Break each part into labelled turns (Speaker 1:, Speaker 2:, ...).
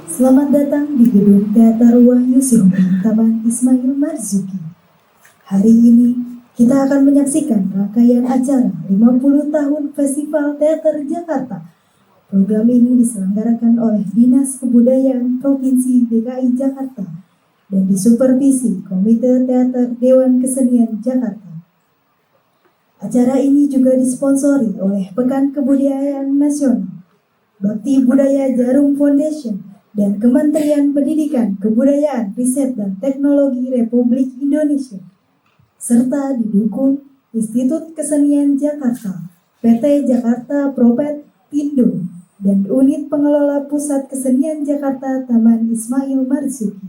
Speaker 1: Selamat datang di Gedung Teater Wahyu Sihombing, Taman Ismail Marzuki. Hari ini kita akan menyaksikan rangkaian acara 50 tahun Festival Teater Jakarta. Program ini diselenggarakan oleh Dinas Kebudayaan Provinsi DKI Jakarta dan disupervisi Komite Teater Dewan Kesenian Jakarta. Acara ini juga disponsori oleh Pekan Kebudayaan Nasional, Bakti Budaya Jarum Foundation, dan Kementerian Pendidikan, Kebudayaan, Riset, dan Teknologi Republik Indonesia, serta didukung Institut Kesenian Jakarta, PT Jakarta Propetindo, dan Unit Pengelola Pusat Kesenian Jakarta Taman Ismail Marzuki,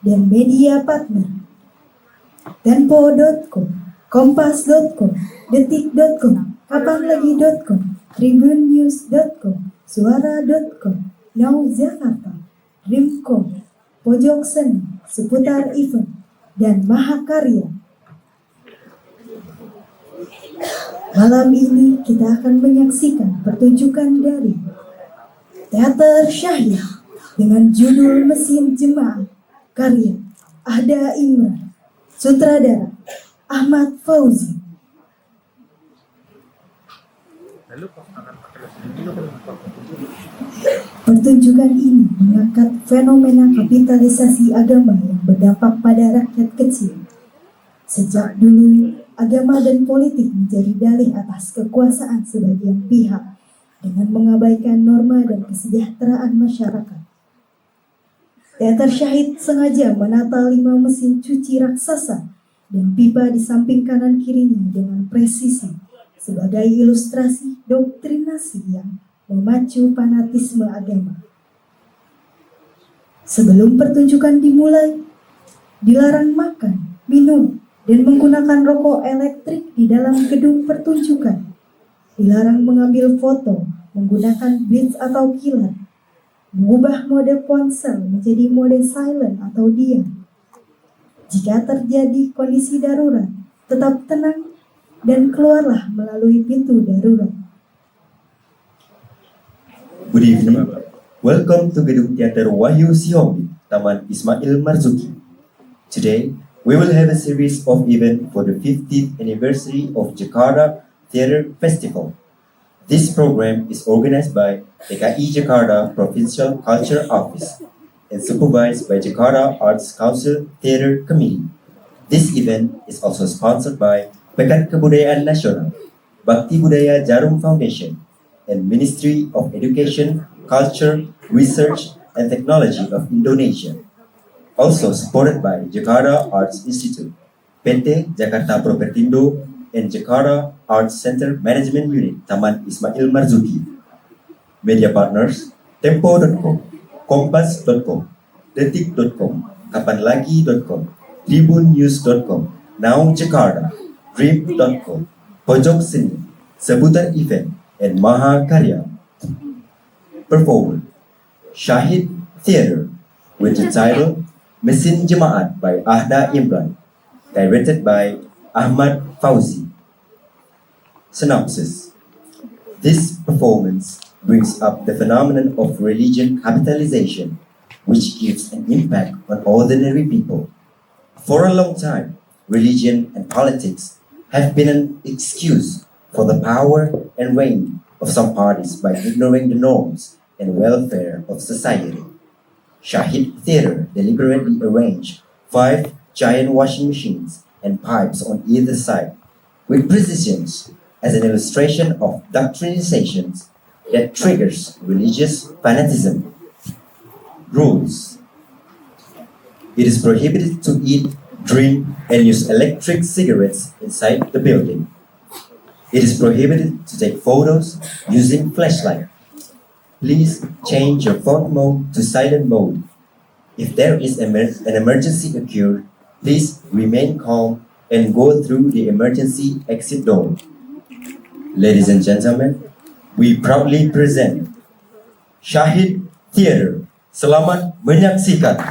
Speaker 1: dan media partner Tempo.com, Kompas.com, Detik.com, Kapanlagi.com, Tribunnews.com, Suara.com, Now Jakarta, Rimcom, Pojok Seni, Seputar Event, dan Mahakarya. Malam ini kita akan menyaksikan pertunjukan dari Teater Syahid dengan judul Mesin Jemaat, karya Ahda Imran, sutradara Ahmad Fauzi. Pertunjukan ini mengangkat fenomena kapitalisasi agama yang berdampak pada rakyat kecil. Sejak dulu, agama dan politik menjadi dalih atas kekuasaan sebagian pihak dengan mengabaikan norma dan kesejahteraan masyarakat. Teater Syahid sengaja menata 5 mesin cuci raksasa dan pipa di samping kanan kirinya dengan presisi sebagai ilustrasi doktrinasi yang memacu fanatisme agama. Sebelum pertunjukan dimulai, dilarang makan, minum, dan menggunakan rokok elektrik di dalam gedung pertunjukan. Dilarang mengambil foto menggunakan blitz atau kilat, mengubah mode ponsel menjadi mode silent atau diam. Jika terjadi kondisi darurat, tetap tenang dan keluarlah melalui pintu darurat.
Speaker 2: Good evening. Welcome to Gedung Teater Wahyu Sihombing, Taman Ismail Marzuki. Today, we will have a series of events for the 50th anniversary of Jakarta Theatre Festival. This program is organized by DKI Jakarta Provincial Culture Office and supervised by Jakarta Arts Council Theatre Committee. This event is also sponsored by Pekan Kebudayaan Nasional, Bakti Budaya Jarum Foundation, and Ministry of Education, Culture, Research, and Technology of Indonesia. Also supported by Jakarta Arts Institute, PT Jakarta Propetindo, and Jakarta Arts Center Management Unit, Taman Ismail Marzuki. Media partners, Tempo.com, Kompas.com, Detik.com, Kapanlagi.com, Tribunnews.com, Now Jakarta, Dream.com, Pojok Seni, Seputar Event, and Mahakarya. Performer Syahid Theater with the title Mesin Jemaat by Ahda Imran, directed by Ahmad Fauzi. Synopsis. This performance brings up the phenomenon of religion capitalization, which gives an impact on ordinary people. For a long time, religion and politics have been an excuse for the power and reign of some parties by ignoring the norms and welfare of society. Syahid Theater deliberately arranged 5 giant washing machines and pipes on either side, with precisions as an illustration of doctrinizations that triggers religious fanatism. Rules. It is prohibited to eat, drink, and use electric cigarettes inside the building. It is prohibited to take photos using flashlight. Please change your phone mode to silent mode. If there is an emergency occurred, please remain calm and go through the emergency exit door. Ladies and gentlemen, we proudly present Syahid Theater. Selamat menyaksikan.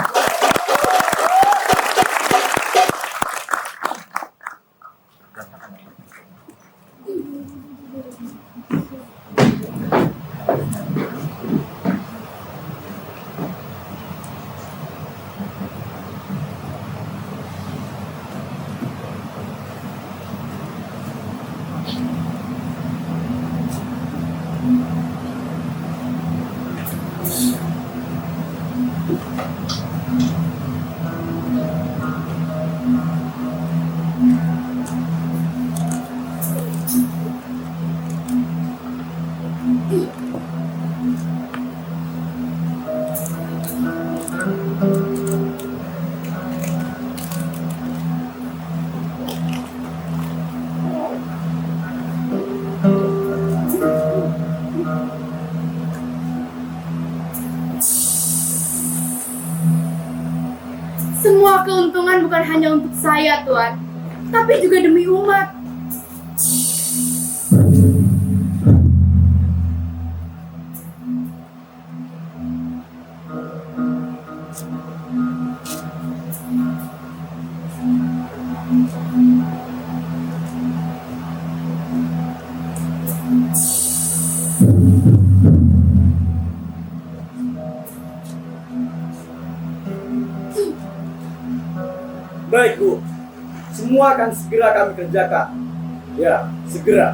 Speaker 3: keuntungan bukan hanya untuk saya, Tuan, tapi juga demi umat.
Speaker 4: Baik, Bu. Semua akan segera kami kerjakan. Ya, segera.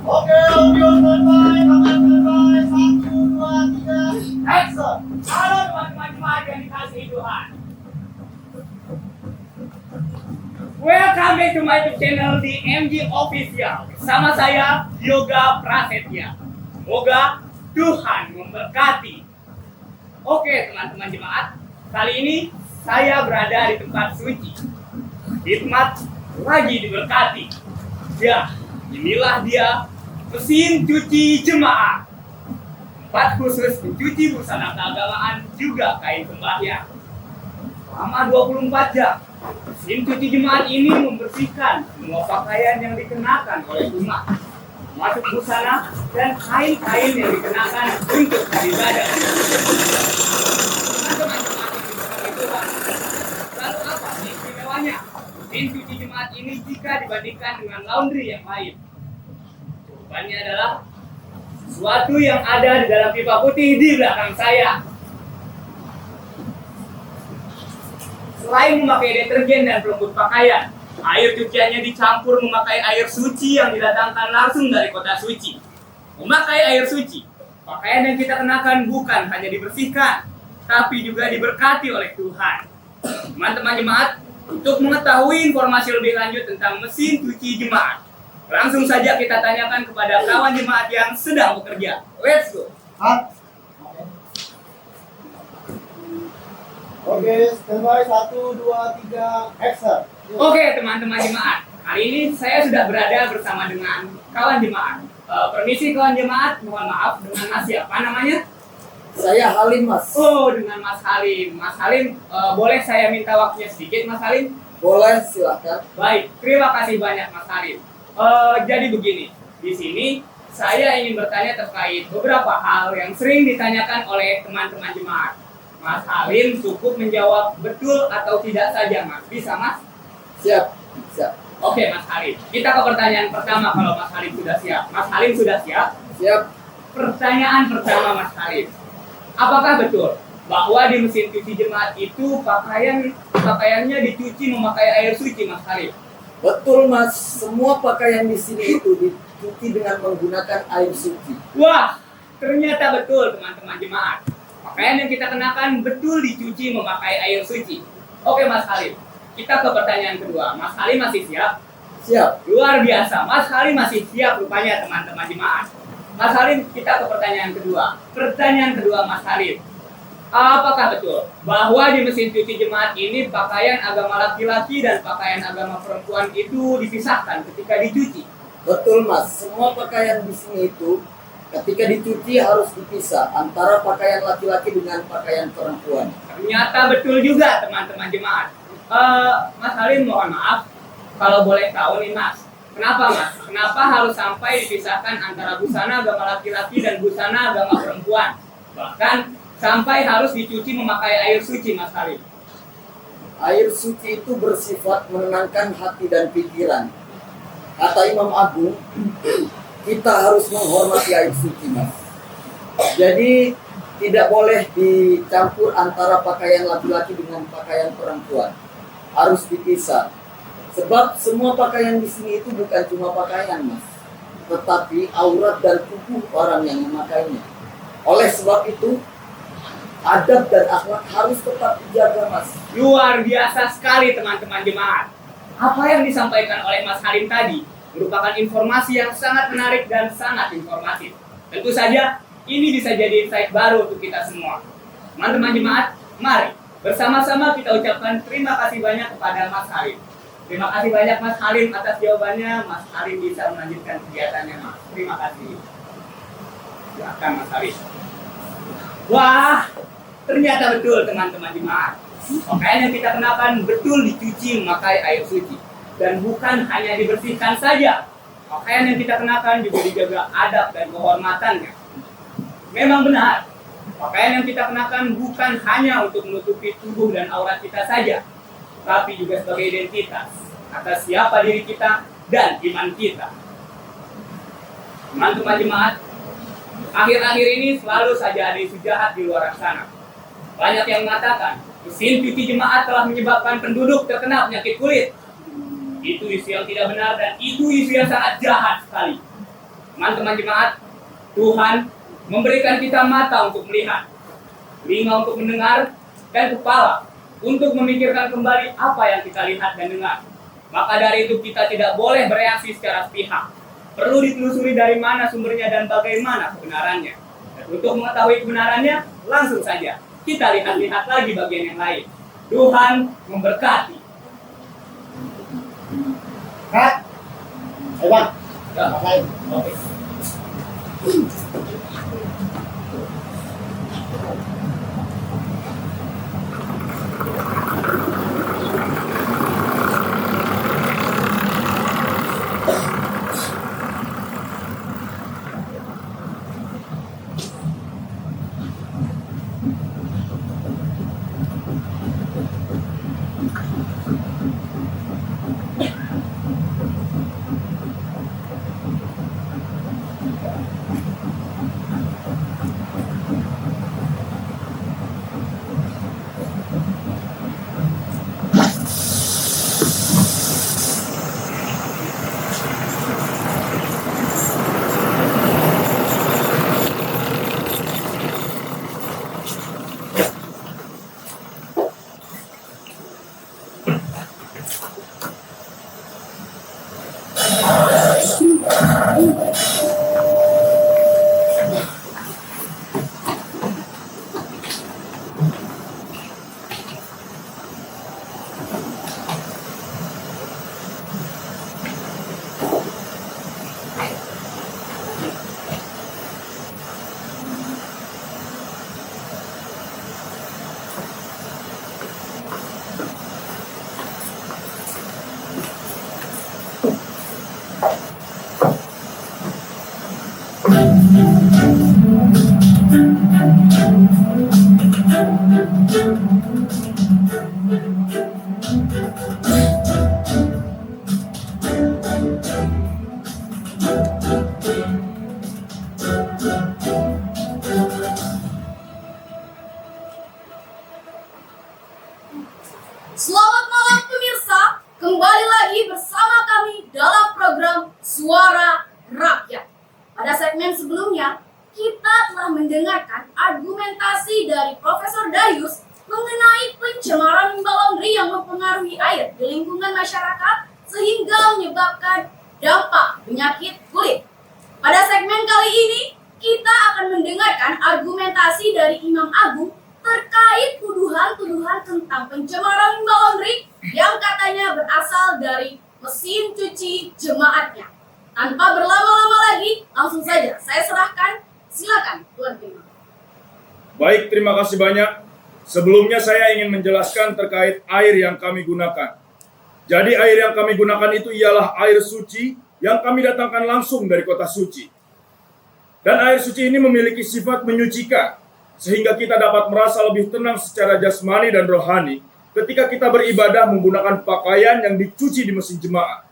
Speaker 4: Oke, audio selesai, makan selesai, 1, 2, 3, action! Halo teman-teman jemaat yang dikasihi Tuhan. Welcome back to my YouTube channel di MG Official. Bersama saya, Yoga Prasetya. Semoga Tuhan memberkati. Oke teman-teman jemaat, kali ini saya berada di tempat suci. Di tempat lagi diberkati. Ya, inilah dia mesin cuci jemaat. Tempat khusus mencuci busana keagamaan juga kain sembahyang. Selama 24 jam, mesin cuci jemaat ini membersihkan semua pakaian yang dikenakan oleh umat, termasuk busana dan kain-kain yang dikenakan untuk beribadah. Teman-teman jemaat yang diberkati Tuhan, lalu apa sih istimewanya mesin cuci jemaat ini jika dibandingkan dengan laundry yang lain? Jawabannya adalah sesuatu yang ada di dalam pipa putih di belakang saya. Selain memakai deterjen dan pelembut pakaian, air cuciannya dicampur memakai air suci yang didatangkan langsung dari kota suci. Memakai air suci, pakaian yang kita kenakan bukan hanya dibersihkan, tapi juga diberkati oleh Tuhan. Teman-teman jemaat, untuk mengetahui informasi lebih lanjut tentang mesin cuci jemaat, langsung saja kita tanyakan kepada kawan jemaat yang sedang bekerja. Let's go. Oke, standby 1, 2, 3, action!
Speaker 3: Oke teman-teman jemaat, kali ini saya sudah berada bersama dengan kawan jemaat. Permisi kawan jemaat, mohon maaf, dengan Mas siapa namanya?
Speaker 4: Saya Halim, Mas.
Speaker 3: Oh, dengan Mas Halim. Mas Halim, boleh saya minta waktunya sedikit Mas Halim?
Speaker 4: Boleh, silakan.
Speaker 3: Baik, terima kasih banyak Mas Halim. Jadi begini, di sini saya ingin bertanya terkait beberapa hal yang sering ditanyakan oleh teman-teman jemaat. Mas Halim cukup menjawab betul atau tidak saja, Mas. Bisa, Mas?
Speaker 4: Siap, siap.
Speaker 3: Oke, Mas Halim. Kita ke pertanyaan pertama kalau Mas Halim sudah siap. Mas Halim sudah siap?
Speaker 4: Siap.
Speaker 3: Pertanyaan pertama, Mas Halim. Apakah betul bahwa di mesin cuci jemaat itu pakaiannya dicuci memakai air suci, Mas Halim?
Speaker 4: Betul, Mas. Semua pakaian di sini itu dicuci dengan menggunakan air suci.
Speaker 3: Wah, ternyata betul teman-teman jemaat. Pakaian yang kita kenakan betul dicuci memakai air suci. Oke Mas Halim, kita ke pertanyaan kedua. Mas Halim masih siap?
Speaker 4: Siap.
Speaker 3: Luar biasa, Mas Halim masih siap rupanya teman-teman jemaat. Mas Halim, kita ke pertanyaan kedua. Pertanyaan kedua Mas Halim. Apakah betul bahwa di mesin cuci jemaat ini pakaian agama laki-laki dan pakaian agama perempuan itu dipisahkan ketika dicuci?
Speaker 5: Betul Mas, semua pakaian di sini itu ketika dicuci harus dipisah antara pakaian laki-laki dengan pakaian perempuan.
Speaker 3: Ternyata betul juga teman-teman jemaat. Mas Halim, mohon maaf kalau boleh tahu nih Mas, kenapa Mas? Kenapa harus sampai dipisahkan antara busana agama laki-laki dan busana agama perempuan? Bahkan sampai harus dicuci memakai air suci Mas Halim.
Speaker 5: Air suci itu bersifat menenangkan hati dan pikiran. Kata Imam Agung, kita harus menghormati air suci Mas. Jadi tidak boleh dicampur antara pakaian laki-laki dengan pakaian perempuan. Harus dipisah. Sebab semua pakaian di sini itu bukan cuma pakaian Mas, tetapi aurat dan tubuh orang yang memakainya. Oleh sebab itu, adab dan akhlak harus tetap dijaga Mas.
Speaker 3: Luar biasa sekali teman-teman jemaat. Apa yang disampaikan oleh Mas Halim tadi merupakan informasi yang sangat menarik dan sangat informatif. Tentu saja ini bisa jadi insight baru untuk kita semua. Teman-teman jemaat, mari bersama-sama kita ucapkan terima kasih banyak kepada Mas Halim. Terima kasih banyak Mas Halim atas jawabannya. Mas Halim bisa melanjutkan kegiatannya Mas. Terima kasih. Silakan Mas Halim. Wah, ternyata betul teman-teman jemaat. Pakaian yang kita kenakan betul dicuci memakai air suci. Dan bukan hanya dibersihkan saja. Pakaian yang kita kenakan juga dijaga adab dan kehormatannya. Memang benar, pakaian yang kita kenakan bukan hanya untuk menutupi tubuh dan aurat kita saja, tapi juga sebagai identitas atas siapa diri kita dan iman kita. Teman-teman jemaat, akhir-akhir ini selalu saja ada isu jahat di luar sana. Banyak yang mengatakan mesin cuci jemaat telah menyebabkan penduduk terkena penyakit kulit. Itu isu yang tidak benar dan itu isu yang sangat jahat sekali. Teman-teman jemaat, Tuhan memberikan kita mata untuk melihat, telinga untuk mendengar, dan kepala untuk memikirkan kembali apa yang kita lihat dan dengar. Maka dari itu kita tidak boleh bereaksi secara sepihak. Perlu ditelusuri dari mana sumbernya dan bagaimana kebenarannya. Dan untuk mengetahui kebenarannya, langsung saja kita lihat-lihat lagi bagian yang lain. Tuhan memberkati.
Speaker 5: Kak, ayo Bang,
Speaker 3: Ya.
Speaker 5: pakai.
Speaker 3: Oke.
Speaker 6: Selamat malam pemirsa, kembali lagi bersama kami dalam program Suara Rakyat. Pada segmen sebelumnya, kita telah mendengarkan argumentasi dari Profesor Darius mengenai pencemaran limbah laundry yang mempengaruhi air di lingkungan masyarakat sehingga menyebabkan dampak penyakit kulit. Pada segmen kali ini, kita akan mendengarkan argumentasi dari Imam Agung terkait tuduhan-tuduhan tentang pencemaran limbah laundry yang katanya berasal dari mesin cuci jemaatnya. Tanpa berlama-lama lagi, langsung saja saya serahkan. Silakan, Tuan Imam.
Speaker 7: Baik, terima kasih banyak. Sebelumnya saya ingin menjelaskan terkait air yang kami gunakan. Jadi air yang kami gunakan itu ialah air suci yang kami datangkan langsung dari kota suci. Dan air suci ini memiliki sifat menyucikan, sehingga kita dapat merasa lebih tenang secara jasmani dan rohani ketika kita beribadah menggunakan pakaian yang dicuci di mesin jemaat.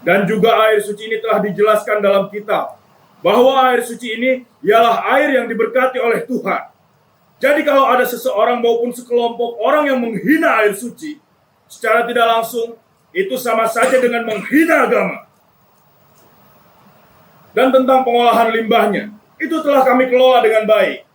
Speaker 7: Dan juga air suci ini telah dijelaskan dalam kitab, bahwa air suci ini ialah air yang diberkati oleh Tuhan. Jadi kalau ada seseorang maupun sekelompok orang yang menghina air suci, secara tidak langsung, itu sama saja dengan menghina agama. Dan tentang pengolahan limbahnya, itu telah kami kelola dengan baik.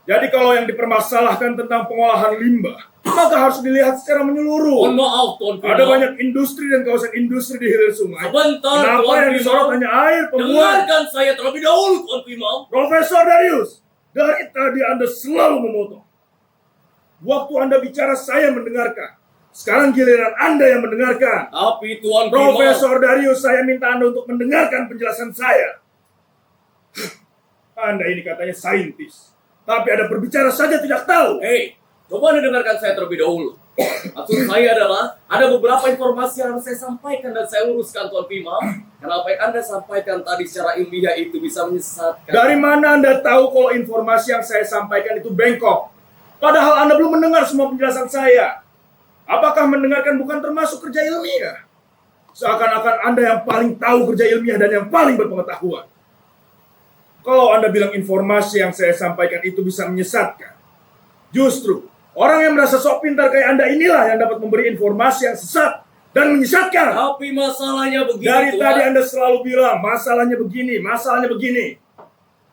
Speaker 7: Jadi kalau yang dipermasalahkan tentang pengolahan limbah, maka harus dilihat secara menyeluruh.
Speaker 4: Mohon maaf, Tuan Prima.
Speaker 7: Ada banyak industri dan kawasan industri di hilir sungai.
Speaker 4: Sebentar,
Speaker 7: Kenapa
Speaker 4: Tuan
Speaker 7: yang
Speaker 4: Prima.
Speaker 7: disorot hanya air pembuangan?
Speaker 4: Dengarkan saya terlebih dahulu, Tuan Prima.
Speaker 7: Profesor Darius, dari tadi Anda selalu memotong. Waktu Anda bicara saya mendengarkan. Sekarang giliran Anda yang mendengarkan.
Speaker 4: Tapi Tuan Prima.
Speaker 7: Profesor Darius, saya minta Anda untuk mendengarkan penjelasan saya. Anda ini katanya saintis, tapi ada berbicara saja tidak tahu.
Speaker 4: Hei, coba Anda dengarkan saya terlebih dahulu. Maksud saya adalah, ada beberapa informasi yang harus saya sampaikan dan saya luruskan, Tuan Prima. Karena apa yang Anda sampaikan tadi secara ilmiah itu bisa menyesatkan.
Speaker 7: Dari mana Anda tahu kalau informasi yang saya sampaikan itu bengkok? Padahal Anda belum mendengar semua penjelasan saya. Apakah mendengarkan bukan termasuk kerja ilmiah? Seakan-akan Anda yang paling tahu kerja ilmiah dan yang paling berpengetahuan. Kalau Anda bilang informasi yang saya sampaikan itu bisa menyesatkan, justru orang yang merasa sok pintar kayak Anda inilah yang dapat memberi informasi yang sesat dan menyesatkan.
Speaker 4: Tapi masalahnya begini,
Speaker 7: Dari
Speaker 4: Tuan.
Speaker 7: tadi Anda selalu bilang, masalahnya begini, masalahnya begini.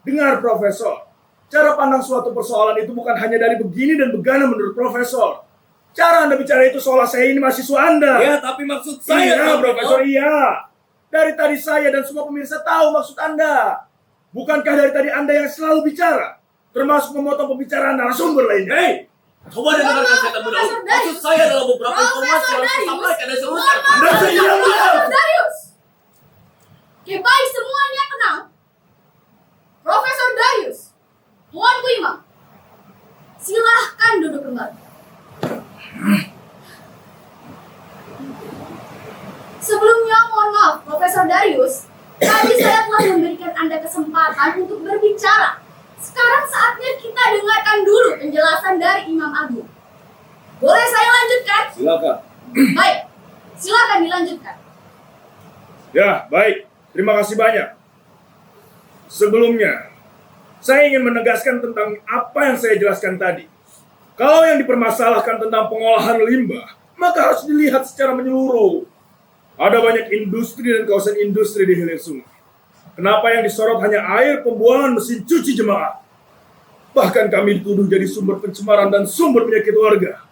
Speaker 7: Dengar, Profesor. Cara pandang suatu persoalan itu bukan hanya dari begini dan begana menurut Profesor. Cara Anda bicara itu seolah saya ini mahasiswa Anda.
Speaker 4: Ya, tapi maksud saya,
Speaker 7: Iya,
Speaker 4: Tuan Prima.
Speaker 7: Profesor, iya. Dari tadi saya dan semua pemirsa tahu maksud Anda. Bukankah dari tadi Anda yang selalu bicara, termasuk memotong pembicaraan narasumber lainnya?
Speaker 4: Hei, coba Anda dengarkan saya terlebih dahulu.
Speaker 6: Profesor
Speaker 4: Maksud saya adalah beberapa informasi yang harus saya sampaikan dan saya uruskan.
Speaker 7: Anda saya
Speaker 6: Profesor Darius. Oke, baik, semuanya tenang. Profesor Darius, Tuan Imam, silahkan duduk kembali. Sebelumnya, mohon maaf, Profesor Darius, tadi saya telah memberikan Anda kesempatan untuk berbicara. Sekarang saatnya kita dengarkan dulu penjelasan dari Imam Agung. Boleh saya lanjutkan?
Speaker 7: Silakan.
Speaker 6: Baik, silakan dilanjutkan.
Speaker 7: Ya, baik. Terima kasih banyak. Sebelumnya, saya ingin menegaskan tentang apa yang saya jelaskan tadi. Kalau yang dipermasalahkan tentang pengolahan limbah, maka harus dilihat secara menyeluruh. Ada banyak industri dan kawasan industri di hilir sungai. Kenapa yang disorot hanya air pembuangan mesin cuci jemaat? Bahkan kami dituduh jadi sumber pencemaran dan sumber penyakit warga.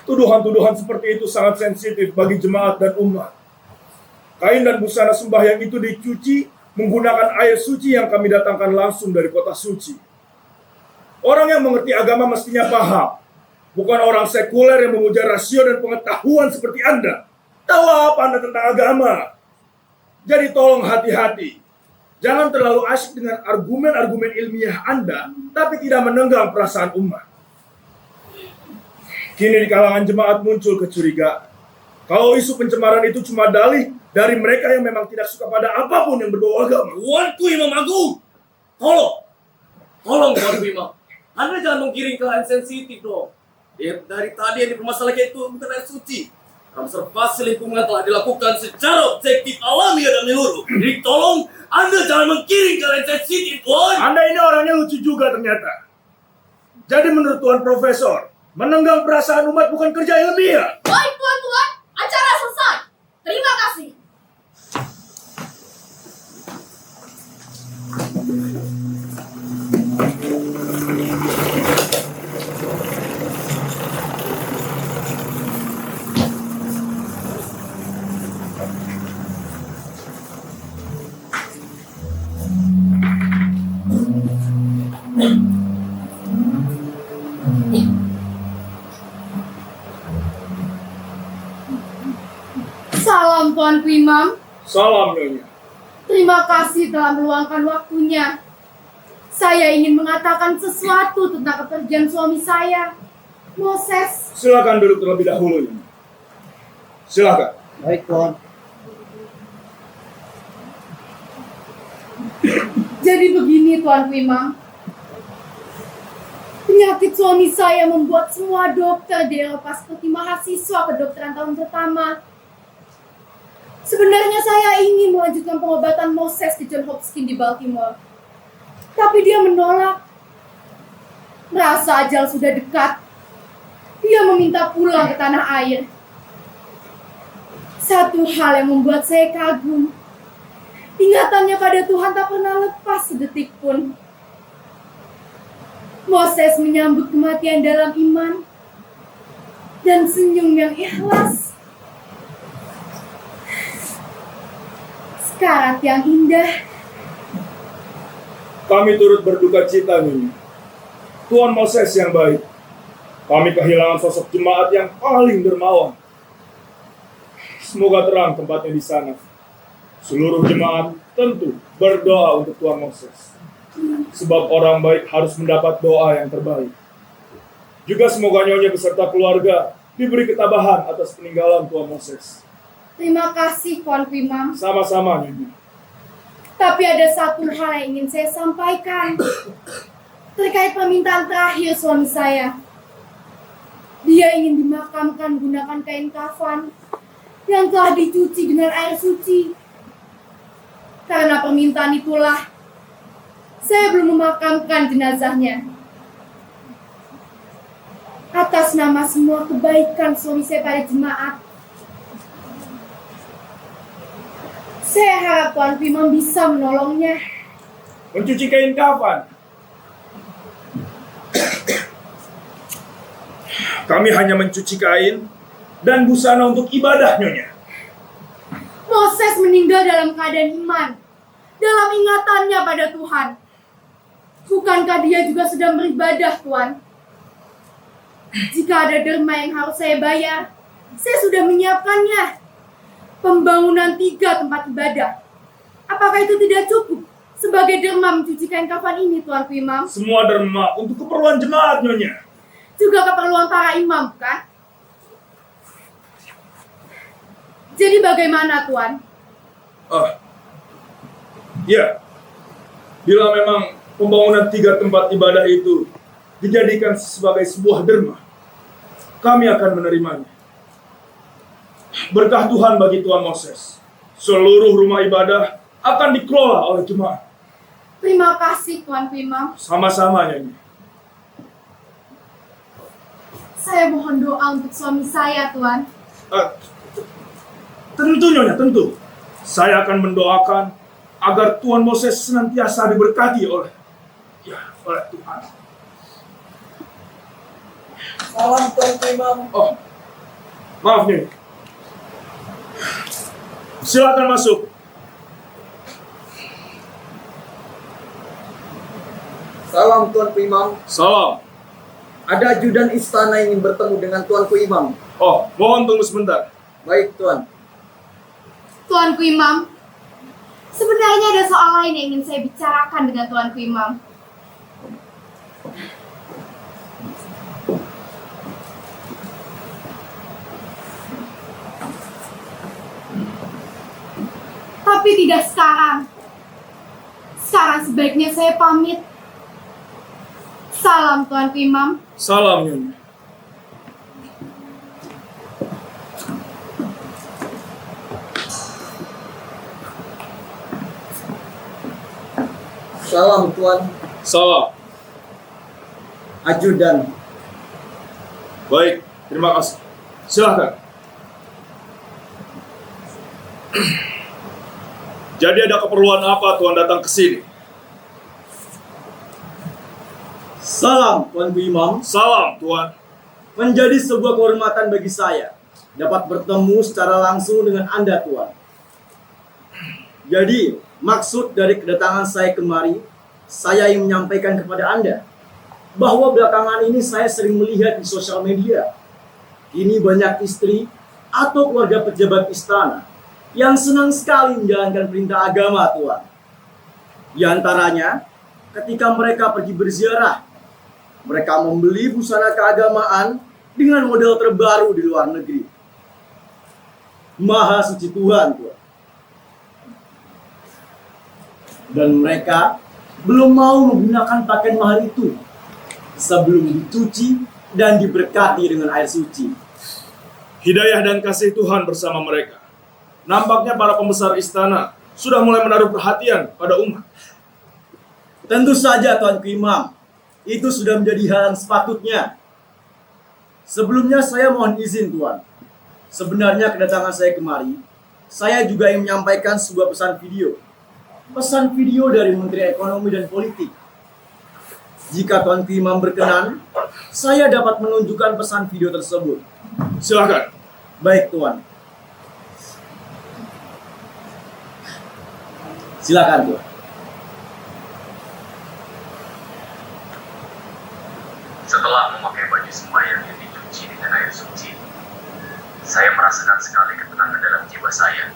Speaker 7: Tuduhan-tuduhan seperti itu sangat sensitif bagi jemaat dan umat. Kain dan busana sembahyang itu dicuci menggunakan air suci yang kami datangkan langsung dari kota suci. Orang yang mengerti agama mestinya paham. Bukan orang sekuler yang memuja rasio dan pengetahuan seperti Anda. Tahu apa Anda tentang agama? Jadi tolong hati-hati. Jangan terlalu asyik dengan argumen-argumen ilmiah Anda, tapi tidak menenggang perasaan umat. Kini di kalangan jemaat muncul kecurigaan. Kalau isu pencemaran itu cuma dalih dari mereka yang memang tidak suka pada apapun yang berbau agama.
Speaker 4: Tuanku Imam Agung, tolong Tuan Imam. Anda jangan menggiring ke hal sensitif dong. Dari tadi yang dipermasalahkan itu bukan air suci. Konservasi lingkungan telah dilakukan secara objektif, alami dan menyeluruh. Jadi tolong Anda jangan menggiring ke hal sensitif, Tuan.
Speaker 7: Anda ini orangnya lucu juga ternyata. Jadi menurut Tuan Profesor, menenggang perasaan umat bukan kerja ilmiah.
Speaker 6: Baik, Tuan-Tuan, acara selesai. Terima kasih. Salam Tuanku Imam.
Speaker 7: Salam, Nyonya.
Speaker 6: Terima kasih telah meluangkan waktunya. Saya ingin mengatakan sesuatu tentang kepergian suami saya, Moses.
Speaker 7: Silakan duduk terlebih dahulu, Nyonya. Silakan.
Speaker 5: Baik, Tuan.
Speaker 6: Jadi begini Tuanku Imam. Penyakit suami saya membuat semua dokter di Eropa seperti mahasiswa kedokteran tahun pertama. Sebenarnya saya ingin melanjutkan pengobatan Moses di John Hopkins di Baltimore. Tapi dia menolak. Merasa ajal sudah dekat. Dia meminta pulang ke tanah air. Satu hal yang membuat saya kagum. Ingatannya pada Tuhan tak pernah lepas sedetik pun. Moses menyambut kematian dalam iman dan senyum yang ikhlas. Sekarat yang indah.
Speaker 7: Kami turut berduka cita, Nyonya. Tuan Moses yang baik. Kami kehilangan sosok jemaat yang paling dermawan. Semoga terang tempatnya di sana. Seluruh jemaat tentu berdoa untuk Tuan Moses. Sebab orang baik harus mendapat doa yang terbaik. Juga semoga Nyonya beserta keluarga diberi ketabahan atas peninggalan Tuan Moses.
Speaker 6: Terima kasih Tuanku Imam.
Speaker 7: Sama-sama, Nyonya.
Speaker 6: Tapi ada satu hal yang ingin saya sampaikan. Terkait permintaan terakhir suami saya. Dia ingin dimakamkan gunakan kain kafan yang telah dicuci dengan air suci. Karena permintaan itulah saya belum memakamkan jenazahnya. Atas nama semua kebaikan suami saya pada jemaat, saya harap Tuan Imam bisa menolongnya.
Speaker 7: Mencuci kain kafan. Kami hanya mencuci kain dan busana untuk ibadah, Nyonya.
Speaker 6: Moses meninggal dalam keadaan iman, dalam ingatannya pada Tuhan. Bukankah dia juga sedang beribadah, Tuan? Jika ada derma yang harus saya bayar, saya sudah menyiapkannya. Pembangunan 3 tempat ibadah. Apakah itu tidak cukup sebagai derma mencuci kain kafan ini, Tuanku Imam?
Speaker 7: Semua derma untuk keperluan jemaat, Nyonya.
Speaker 6: Juga keperluan para imam, kan? Jadi bagaimana, Tuan?
Speaker 7: Ya. Bila memang pembangunan 3 tempat ibadah itu dijadikan sebagai sebuah derma, kami akan menerimanya. Berkah Tuhan bagi Tuan Moses. Seluruh rumah ibadah akan dikelola oleh jemaat.
Speaker 6: Terima kasih, Tuanku Imam.
Speaker 7: Sama-sama, Nyonya.
Speaker 6: Saya mohon doa untuk suami saya, Tuan.
Speaker 7: Tentu, Nyonya, tentu. Saya akan mendoakan agar Tuan Moses senantiasa diberkati oleh Tuhan.
Speaker 5: Salam Tuan Imam.
Speaker 7: Oh, maaf nih. Silakan masuk.
Speaker 5: Salam Tuan Imam.
Speaker 7: Salam.
Speaker 5: Ada ajudan istana yang ingin bertemu dengan Tuanku Imam.
Speaker 7: Oh, mohon tunggu sebentar.
Speaker 5: Baik, Tuan.
Speaker 6: Tuanku Imam, sebenarnya ada soal lain yang ingin saya bicarakan dengan Tuanku Imam. Tapi tidak sekarang. Sekarang sebaiknya saya pamit. Salam Tuanku Imam.
Speaker 7: Salam, Nyonya.
Speaker 5: Salam Tuan.
Speaker 7: Salam.
Speaker 5: Ajudan.
Speaker 7: Baik, terima kasih. Silakan. Jadi ada keperluan apa Tuan datang ke sini?
Speaker 8: Salam Tuanku Imam.
Speaker 7: Salam, Tuan.
Speaker 8: Menjadi sebuah kehormatan bagi saya dapat bertemu secara langsung dengan Anda, Tuan. Jadi, maksud dari kedatangan saya kemari, saya ingin menyampaikan kepada Anda bahwa belakangan ini saya sering melihat di sosial media. Ini banyak istri atau keluarga pejabat istana yang senang sekali menjalankan perintah agama, Tuan. Di antaranya, ketika mereka pergi berziarah, mereka membeli busana keagamaan dengan model terbaru di luar negeri. Maha suci Tuhan, Tuan. Dan mereka belum mau menggunakan pakaian mahal itu sebelum dicuci dan diberkati dengan air suci.
Speaker 7: Hidayah dan kasih Tuhan bersama mereka. Nampaknya para pembesar istana sudah mulai menaruh perhatian pada umat.
Speaker 8: Tentu saja, Tuanku Imam. Itu sudah menjadi hal yang sepatutnya. Sebelumnya saya mohon izin, Tuan. Sebenarnya kedatangan saya kemari, saya juga ingin menyampaikan sebuah pesan video. Pesan video dari Menteri Ekonomi dan Politik. Jika Tuanku Imam berkenan, saya dapat menunjukkan pesan video tersebut.
Speaker 7: Silakan.
Speaker 8: Baik, Tuan. Silakan, Tuan.
Speaker 9: Setelah memakai baju sembahyang yang dicuci dengan air suci, saya merasakan sekali ketenangan dalam jiwa saya.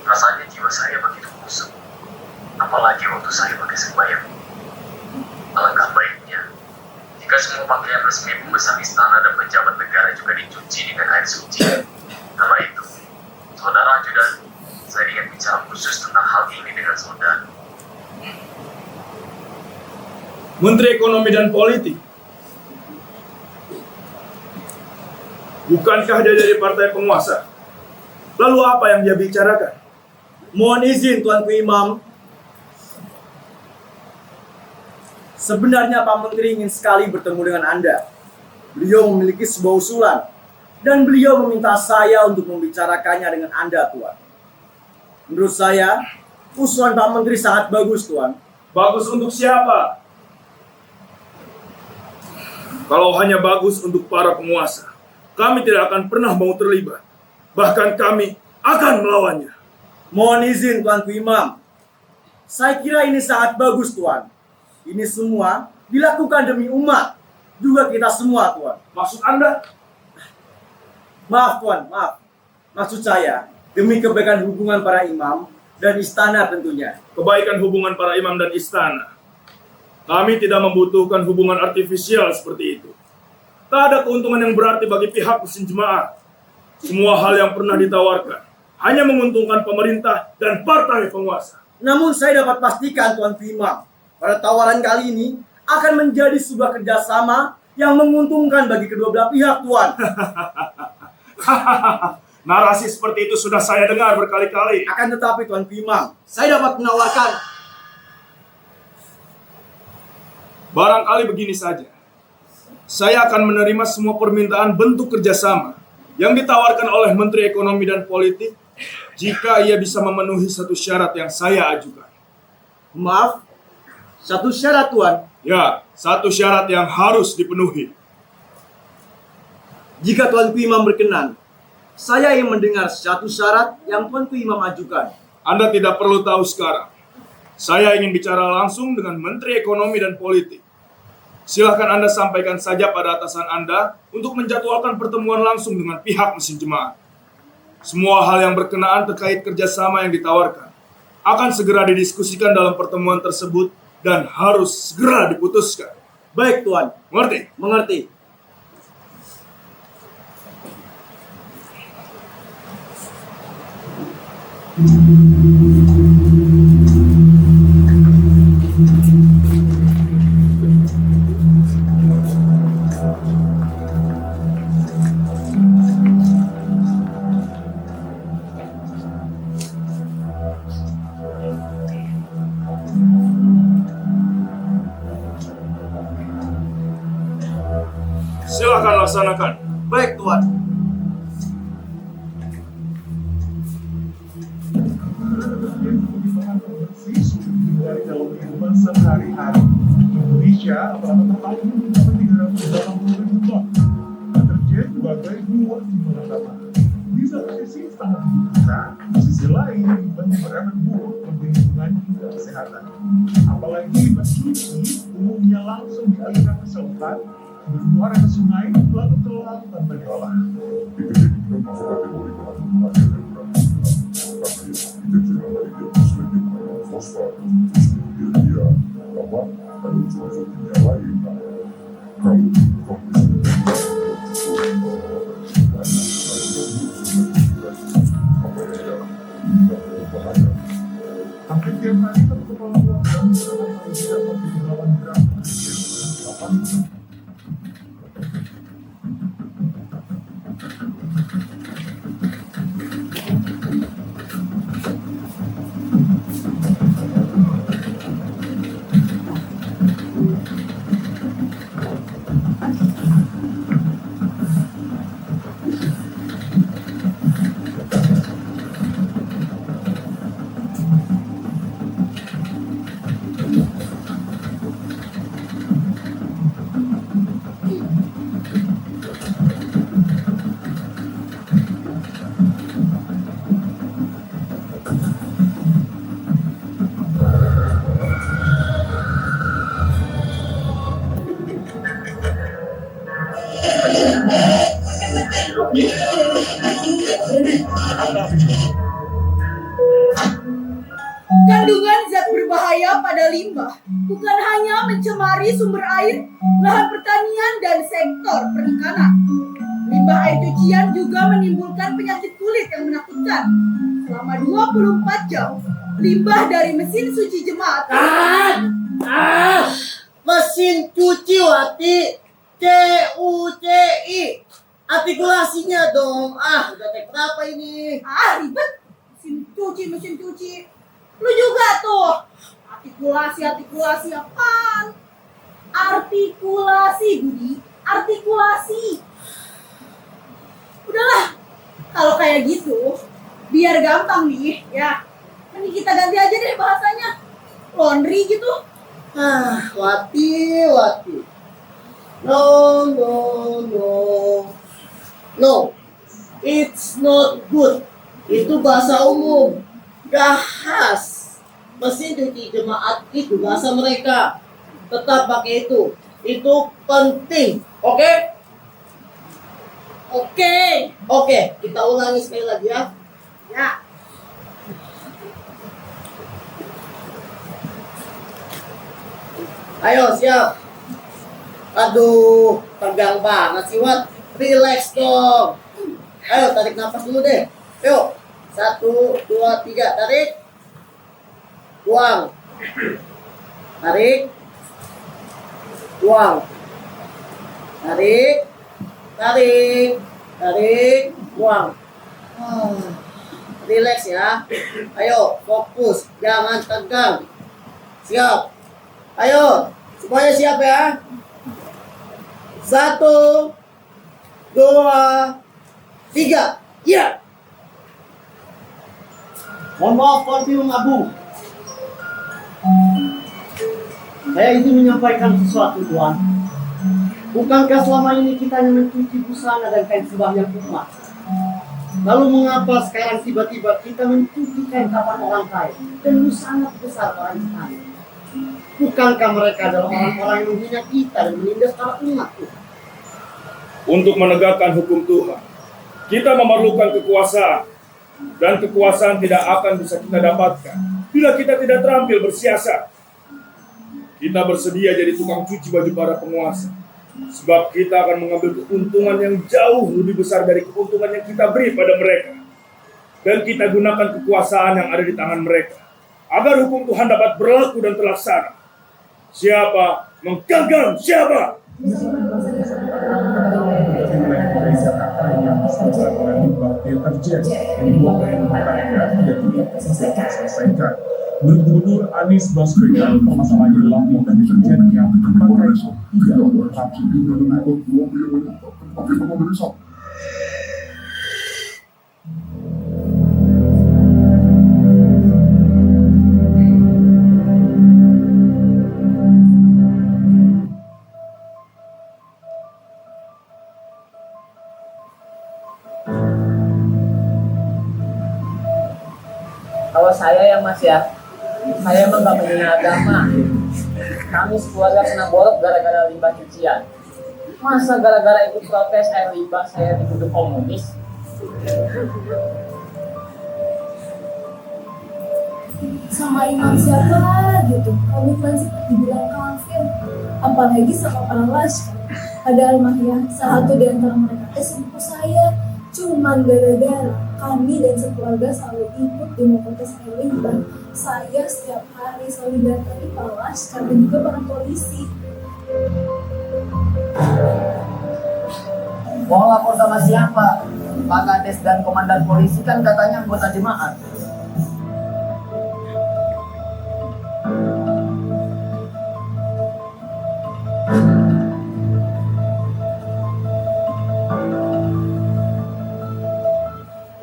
Speaker 9: Rasanya jiwa saya begitu kusut, apalagi waktu saya pakai sembahyang. Alangkah baiknya jika semua pakaian resmi pembesar istana dan pejabat negara juga dicuci dengan air suci. Karena itu, saudara ajudan, saya ingin bicara khusus tentang hal ini dengan saudara.
Speaker 7: Menteri Ekonomi dan Politik. Bukankah dia dari partai penguasa? Lalu apa yang dia bicarakan?
Speaker 8: Mohon izin, Tuanku Imam. Sebenarnya Pak Menteri ingin sekali bertemu dengan Anda. Beliau memiliki sebuah usulan, dan beliau meminta saya untuk membicarakannya dengan Anda, Tuan. Menurut saya, usulan Pak Menteri sangat bagus, Tuan.
Speaker 7: Bagus untuk siapa? Kalau hanya bagus untuk para penguasa, kami tidak akan pernah mau terlibat. Bahkan kami akan melawannya.
Speaker 8: Mohon izin, Tuanku Imam. Saya kira ini sangat bagus, Tuan. Ini semua dilakukan demi umat. Juga kita semua, Tuan.
Speaker 7: Maksud Anda?
Speaker 8: Maaf, Tuan, maaf. Maksud saya, demi kebaikan hubungan para imam dan istana tentunya.
Speaker 7: Kebaikan hubungan para imam dan istana. Kami tidak membutuhkan hubungan artifisial seperti itu. Tak ada keuntungan yang berarti bagi pihak mesin jemaah. Semua hal yang pernah ditawarkan hanya menguntungkan pemerintah dan partai penguasa.
Speaker 8: Namun saya dapat pastikan, Tuanku Imam, pada tawaran kali ini akan menjadi sebuah kerjasama yang menguntungkan bagi kedua belah pihak, Tuan.
Speaker 7: Narasi seperti itu sudah saya dengar berkali-kali.
Speaker 8: Akan tetapi, Tuanku Imam, saya dapat menawarkan.
Speaker 7: Barangkali begini saja. Saya akan menerima semua permintaan bentuk kerjasama yang ditawarkan oleh Menteri Ekonomi dan Politik jika ia bisa memenuhi satu syarat yang saya ajukan.
Speaker 8: Maaf, satu syarat, Tuan.
Speaker 7: Ya, satu syarat yang harus dipenuhi.
Speaker 8: Jika Tuanku Imam berkenan, saya ingin mendengar satu syarat yang Tuanku Imam ajukan.
Speaker 7: Anda tidak perlu tahu sekarang. Saya ingin bicara langsung dengan Menteri Ekonomi dan Politik. Silahkan Anda sampaikan saja pada atasan Anda untuk menjadwalkan pertemuan langsung dengan pihak mesin jemaah. Semua hal yang berkenaan terkait kerjasama yang ditawarkan akan segera didiskusikan dalam pertemuan tersebut dan harus segera diputuskan.
Speaker 8: Baik, Tuan.
Speaker 7: Mengerti?
Speaker 8: Mengerti.
Speaker 7: Silakan laksanakan.
Speaker 8: Baik, Tuan.
Speaker 10: Dari dalam kehidupan sehari-hari Indonesia rata-rata per tahun mencapai 380.000 ton. Deterjen sebagai luas di mana-mana. Di satu sisi sangat dibutuhkan, di sisi lain banyak berefek buruk bagi lingkungan hingga kesehatan. Apalagi mencuci umumnya langsung dialirkan ke selatan, keluar ke sungai, lalu ke laut tanpa diolah. termasuk kategori penampungan yang kurang guna. Karena itu kita jangan lagi dia berselanjut dengan fosfat, terus kemudian dia ada unsur-unsur kimia lain. Nah, kalau komposisinya cukup banyak bahaya. Hampir tiap hari satu kepala keluarga menggunakan paling tidak 48 gram nitrogen.
Speaker 6: Kandungan zat berbahaya pada limbah bukan hanya mencemari sumber air, lahan pertanian, dan sektor perikanan. Limbah air cucian juga menimbulkan penyakit kulit yang menakutkan. Selama 24 jam, limbah dari mesin suci jemaat
Speaker 5: Mesin cuci Wati, CUCI, artikulasinya dong. Udah tek berapa ini?
Speaker 6: ribet. Mesin cuci. Lu juga tuh. Artikulasi apaan? Artikulasi, Budi. Artikulasi. Udahlah. Kalau kayak gitu, biar gampang nih, ya. Ini kita ganti aja deh bahasanya. Laundry gitu.
Speaker 5: Wati. No. It's not good. Itu bahasa umum. Gak khas. Mesin cuci jemaat itu bahasa mereka. Tetap pakai itu. Itu penting. Oke? Oke. Kita ulangi sekali lagi ya.
Speaker 6: Ya.
Speaker 5: Ayo siap. Aduh, tegang banget sih Wat. Relax dong. Ayo tarik nafas dulu deh. Yuk. 1, 2, 3, tarik. Buang. Tarik. Buang. Tarik. Buang. Relax ya. Ayo, fokus. Jangan tegang. Siap. Ayo, semuanya siap ya. 1, 2, 3. Ya. Mohon maaf Tuan Imam Agung. Saya ingin menyampaikan sesuatu Tuan. Bukankah selama ini kita hanya mencuci busana dan kain sebanyak umat? Lalu mengapa sekarang tiba-tiba kita mencuci kain kapan orang kaya dan busana besar para istana? Bukankah mereka adalah orang-orang yang menghina kita dan menindas para umat?
Speaker 7: Untuk menegakkan hukum Tuhan, kita memerlukan kekuasaan. Dan kekuasaan tidak akan bisa kita dapatkan bila kita tidak terampil bersiasat. Kita bersedia jadi tukang cuci baju para penguasa, sebab kita akan mengambil keuntungan yang jauh lebih besar dari keuntungan yang kita beri pada mereka. Dan kita gunakan kekuasaan yang ada di tangan mereka, agar hukum Tuhan dapat berlaku dan terlaksana. Siapa menggagang siapa?
Speaker 10: Yang selesai oleh limbah deterjen yang dibuang mereka tidak selesaikan. Menurut Gubernur Anies Baswedan, permasalahan dalam limbah deterjen yang dipakai tidak berhenti mengangkut mobil.
Speaker 11: Kalau saya emang gak menghina agama. Kami sekeluarga kena borok gara-gara limbah cucian. Masa gara-gara ikut protes air limbah saya dituduh komunis?
Speaker 6: Sama imam siapa gitu, komitmen seperti dibilang kafir. Apalagi sama para laskar. Ada almarhum salah satu di antara mereka selingkuh saya. Cuman gara-gara kami dan sekeluarga selalu ikut demo protes limbah. Saya setiap hari selalu datangi para laskar dan juga para polisi.
Speaker 11: Mau lapor sama siapa? Pak Kades dan komandan polisi kan katanya anggota jemaat.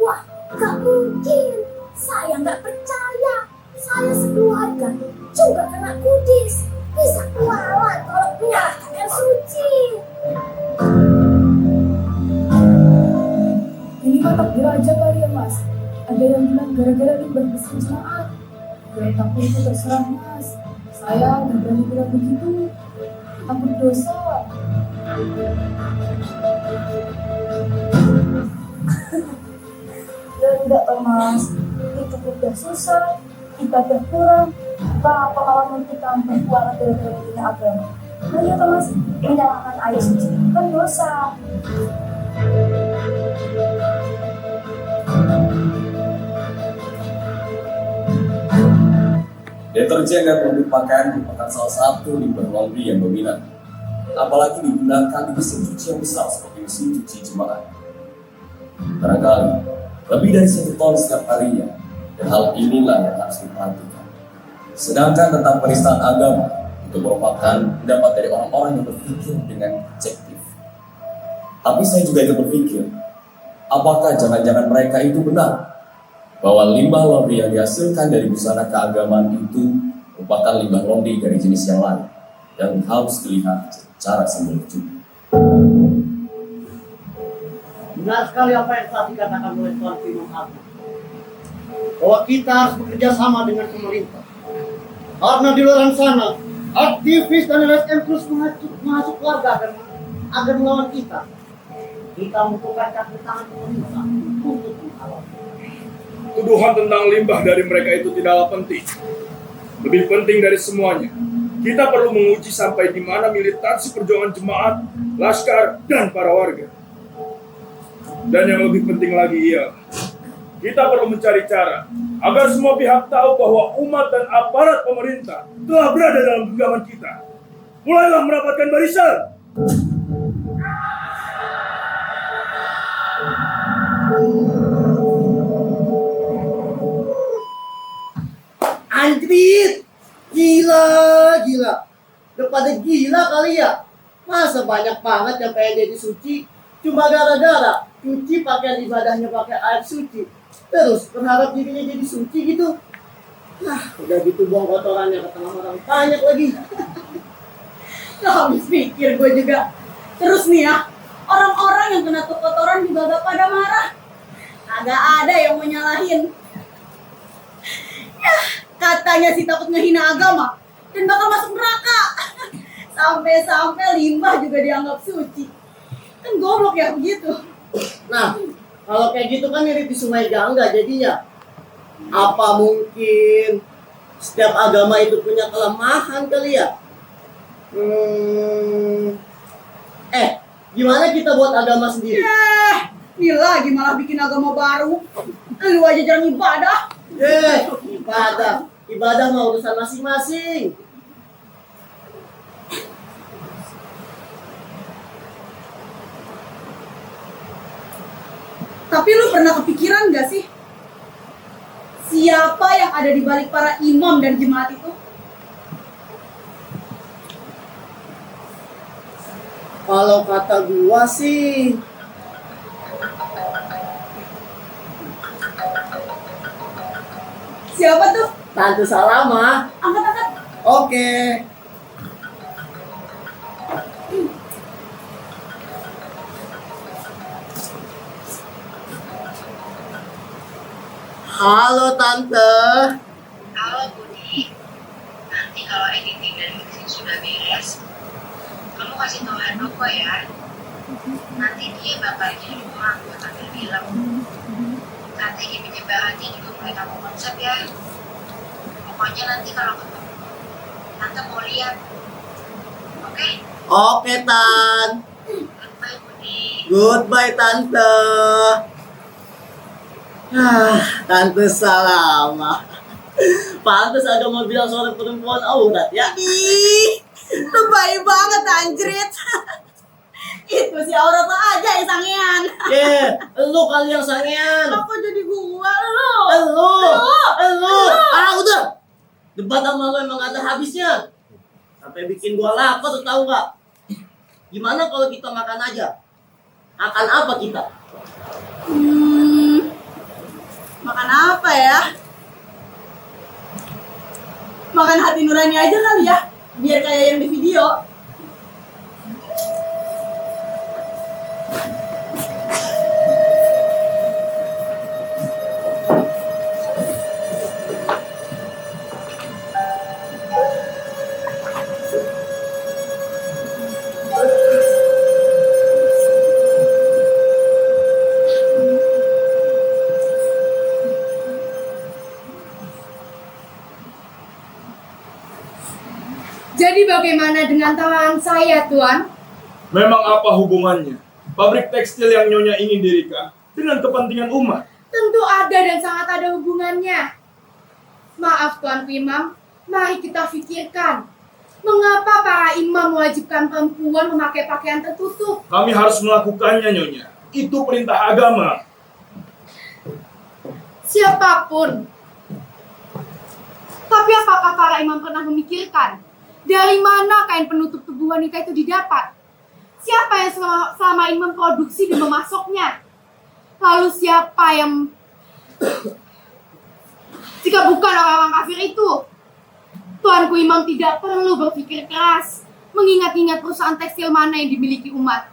Speaker 6: Wah, gak mungkin. Saya nggak percaya. Saya sekeluarga juga kena kudis. Bisa kualat kalau menyalahkan air suci.
Speaker 12: Ini mah takdir aja kali ya mas. Ada yang bilang gara-gara limbah bersih jemaat. Ya takut itu terserah mas. Saya nggak berani bilang begitu. Takut dosa.
Speaker 6: Ya tidak Thomas, itu udah susah, kita udah kurang, apa pengalaman kita memperkuat dari dunia agama. Nah ya Thomas, menyalahkan air suci itu kan dosa.
Speaker 13: Deterjen dan produk pakaian merupakan salah satu limbah laundry yang dominan, apalagi digunakan di mesin cuci yang besar seperti mesin cuci jemaat. Barangkali lebih dari 1 ton setiap harinya, dan hal inilah yang harus diperhatikan. Sedangkan tentang penistaan agama, itu merupakan pendapat dari orang-orang yang berpikir dengan objektif. Tapi saya juga ikut berpikir, apakah jangan-jangan mereka itu benar bahwa limbah laundry yang dihasilkan dari busana keagamaan itu merupakan limbah laundry dari jenis yang lain yang harus dilihat secara simbolik juga.
Speaker 5: Benar sekali apa yang telah dikatakan oleh Tuan Imam Agung, bahwa kita harus bekerja sama dengan pemerintah. Karena di luar sana, aktivis dan LSM terus masuk warga agar melawan kita. Kita membutuhkan campur tangan pemerintah untuk menghalau.
Speaker 7: Tuduhan tentang limbah dari mereka itu tidaklah penting. Lebih penting dari semuanya, kita perlu menguji sampai di mana militansi perjuangan jemaat, laskar, dan para warga. Dan yang lebih penting lagi ialah, kita perlu mencari cara agar semua pihak tahu bahwa umat dan aparat pemerintah telah berada dalam genggaman kita. Mulailah merapatkan barisan.
Speaker 5: Anjrit, gila. Udah pada gila kali ya. Masa banyak banget yang pengen jadi suci cuma gara-gara cuci pakaian ibadahnya pakai air suci, terus berharap dirinya jadi suci gitu. Nah, udah gitu buang kotorannya ke tengah orang banyak lagi.
Speaker 6: Gak habis pikir gue juga. Terus nih ya, orang-orang yang kena kotoran juga gak pada marah. Agak ada yang mau nyalahin. Ya, katanya sih takut ngehina agama dan bakal masuk neraka. Sampai-sampai limbah juga dianggap suci. Kan goblok ya begitu.
Speaker 5: Nah, kalau kayak gitu kan mirip di Sungai Gangga jadinya. Apa mungkin setiap agama itu punya kelemahan kali ya? Gimana kita buat agama sendiri?
Speaker 6: Ini lagi malah bikin agama baru. Lu aja jarang ibadah.
Speaker 5: Ibadah mah urusan masing-masing.
Speaker 6: Tapi lu pernah kepikiran gak sih? Siapa yang ada di balik para imam dan jemaat itu?
Speaker 5: Kalau kata gua sih,
Speaker 6: siapa tuh?
Speaker 5: Tante Salama.
Speaker 6: Angkat.
Speaker 5: Oke. Halo Tante.
Speaker 14: Halo Budi. Nanti kalau editing dan mixing sudah beres, kamu kasih tahu Handoko ya. Nanti dia bakal jadi rumah buat ambil film. Strategi penyebarannya juga mulai kamu konsep ya. Pokoknya nanti kalau ketemu, Tante mau lihat. Oke?
Speaker 8: Oke, Tan.
Speaker 14: Goodbye, Budi.
Speaker 8: Goodbye, Tante. Tante Salama. Pantes agak mau bilang seorang perempuan aurat ya.
Speaker 6: Ih, lebay banget anjrit. Itu si aurat aja yang sangean.
Speaker 8: Lu kali yang sangean.
Speaker 6: Apa jadi gua lu?
Speaker 8: Lu. Udah. Debat sama lu emang ada habisnya. Sampai bikin gua lapar, tahu nggak? Gimana kalau kita makan aja? Makan apa kita?
Speaker 6: Makan apa ya? Makan hati nurani aja kali ya, biar kayak yang di video.
Speaker 12: Jadi bagaimana dengan tawaran saya, Tuan?
Speaker 7: Memang apa hubungannya pabrik tekstil yang Nyonya ingin dirikan dengan kepentingan umat?
Speaker 12: Tentu ada dan sangat ada hubungannya. Maaf Tuanku Imam, mari kita pikirkan. Mengapa para imam mewajibkan perempuan memakai pakaian tertutup?
Speaker 7: Kami harus melakukannya, Nyonya. Itu perintah agama.
Speaker 12: Siapapun. Tapi apakah para imam pernah memikirkan dari mana kain penutup tubuh wanita itu didapat? Siapa yang selama ini memproduksi dan memasoknya? Lalu siapa yang jika bukan orang-orang kafir itu? Tuanku Imam tidak perlu berpikir keras mengingat-ingat perusahaan tekstil mana yang dimiliki umat.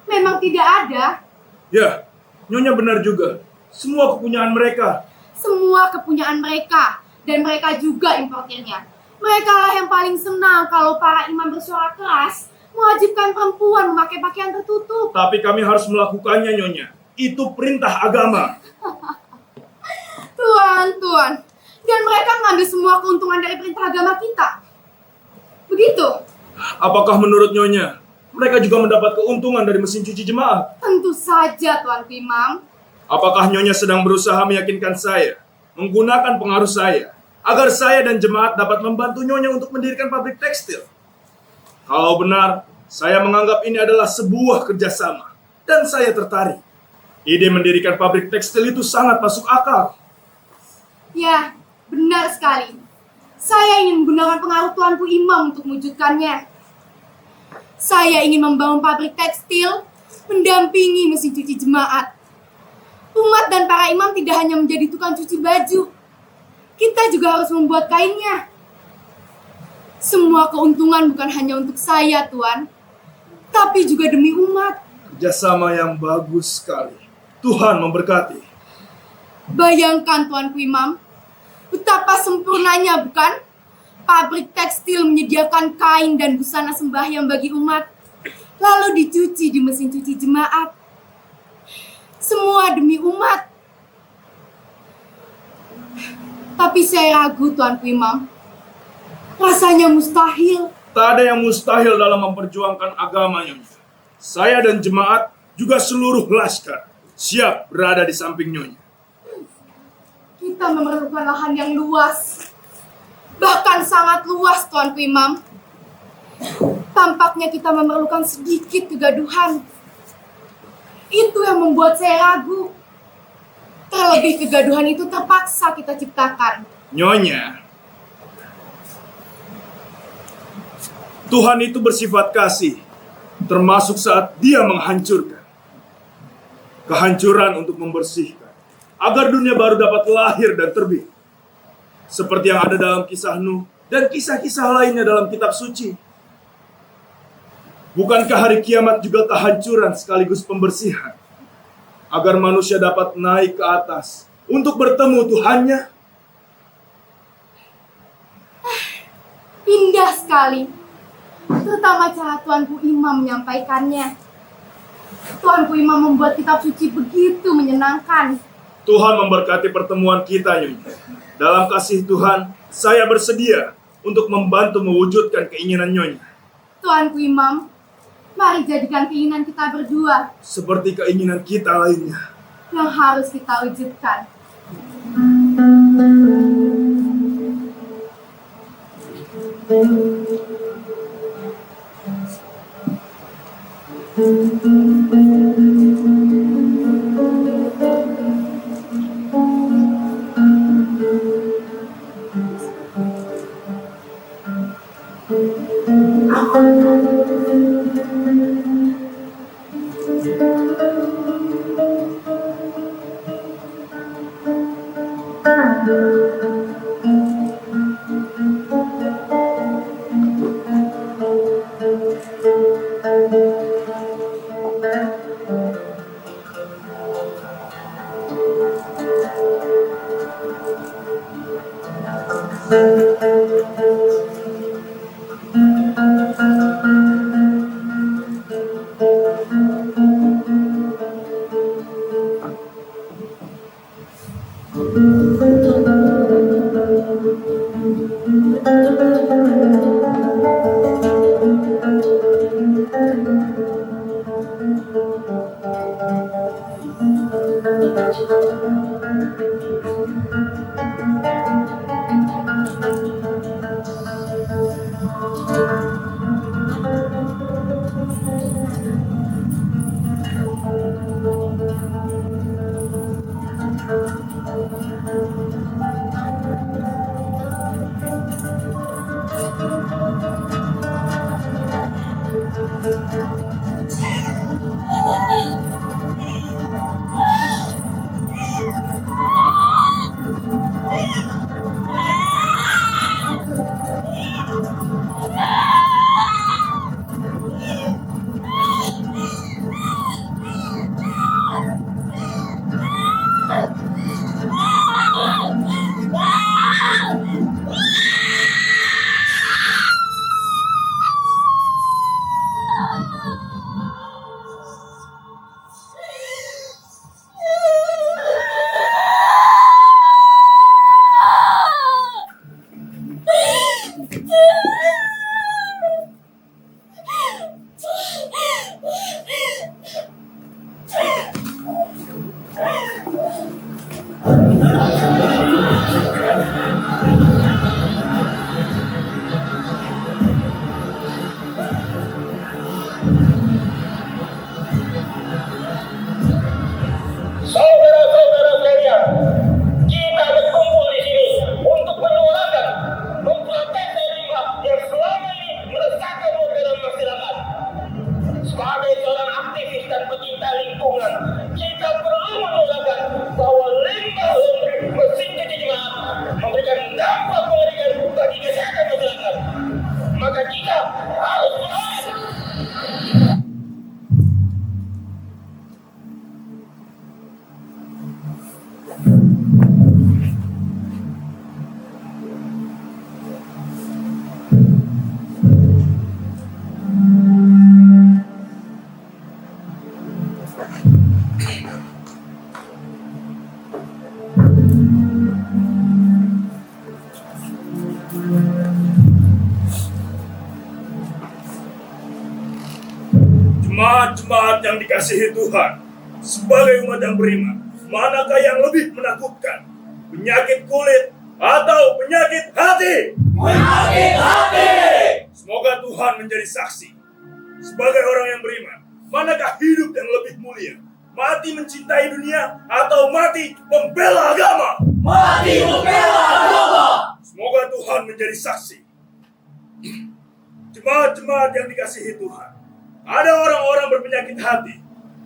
Speaker 12: Memang tidak ada.
Speaker 7: Ya, Nyonya benar juga. Semua kepunyaan mereka.
Speaker 12: Semua kepunyaan mereka. Dan mereka juga importirnya. Mereka lah yang paling senang kalau para imam bersuara keras mewajibkan perempuan memakai pakaian tertutup.
Speaker 7: Tapi kami harus melakukannya, Nyonya. Itu perintah agama.
Speaker 12: Tuan. Dan mereka mengambil semua keuntungan dari perintah agama kita. Begitu?
Speaker 7: Apakah menurut Nyonya, mereka juga mendapat keuntungan dari mesin cuci jemaat?
Speaker 12: Tentu saja, Tuanku Imam.
Speaker 7: Apakah Nyonya sedang berusaha meyakinkan saya, menggunakan pengaruh saya, agar saya dan jemaat dapat membantu Nyonya untuk mendirikan pabrik tekstil? Kalau benar, saya menganggap ini adalah sebuah kerjasama, dan saya tertarik. Ide mendirikan pabrik tekstil itu sangat masuk akal.
Speaker 12: Ya, benar sekali. Saya ingin menggunakan pengaruh Tuanku Imam untuk mewujudkannya. Saya ingin membangun pabrik tekstil, mendampingi mesin cuci jemaat. Umat dan para imam tidak hanya menjadi tukang cuci baju. Kita juga harus membuat kainnya. Semua keuntungan bukan hanya untuk saya, Tuan, tapi juga demi umat.
Speaker 7: Kerjasama yang bagus sekali. Tuhan memberkati.
Speaker 12: Bayangkan, Tuanku Imam, betapa sempurnanya, bukan? Pabrik tekstil menyediakan kain dan busana sembahyang bagi umat, lalu dicuci di mesin cuci jemaat. Semua demi umat. Tapi saya ragu, Tuanku Imam. Rasanya mustahil.
Speaker 7: Tak ada yang mustahil dalam memperjuangkan agamanya. Saya dan jemaat, juga seluruh laskar, siap berada di samping Nyonya.
Speaker 12: Kita memerlukan lahan yang luas. Bahkan sangat luas, Tuanku Imam. Tampaknya kita memerlukan sedikit kegaduhan. Itu yang membuat saya ragu. Terlebih kegaduhan itu terpaksa kita ciptakan.
Speaker 7: Nyonya, Tuhan itu bersifat kasih, termasuk saat Dia menghancurkan. Kehancuran untuk membersihkan, agar dunia baru dapat lahir dan terbit. Seperti yang ada dalam kisah Nuh dan kisah-kisah lainnya dalam kitab suci. Bukankah hari kiamat juga kehancuran sekaligus pembersihan, agar manusia dapat naik ke atas untuk bertemu Tuhannya?
Speaker 12: Indah sekali. Terutama cara Tuanku Imam menyampaikannya. Tuanku Imam membuat kitab suci begitu menyenangkan.
Speaker 7: Tuhan memberkati pertemuan kita, Nyonya. Dalam kasih Tuhan, saya bersedia untuk membantu mewujudkan keinginan Nyonya.
Speaker 12: Tuanku Imam, mari jadikan keinginan kita berdua
Speaker 7: Seperti keinginan kita lainnya.
Speaker 12: yang harus kita wujudkan.
Speaker 4: Saudara-saudara sekalian, kita berkumpul di sini untuk menyuarakan, memprotes limbah yang selama ini meresahkan warga masyarakat. Sebagai seorang aktivis dan pecinta lingkungan, kita perlu menyuarakan bahwa limbah mesin cuci jemaat memberikan dampak mengerikan bagi kesehatan masyarakat. Maka kita harus
Speaker 7: Jemaat-jemaat yang dikasihi Tuhan, sebagai umat yang beriman, manakah yang lebih menakutkan? Penyakit kulit atau penyakit hati?
Speaker 4: Penyakit hati!
Speaker 7: Semoga Tuhan menjadi saksi. Sebagai orang yang beriman, manakah hidup yang lebih mulia? Mati mencintai dunia atau mati membela agama?
Speaker 4: Mati membela agama!
Speaker 7: Semoga Tuhan menjadi saksi. Jemaat-jemaat yang dikasihi Tuhan, ada orang-orang berpenyakit hati.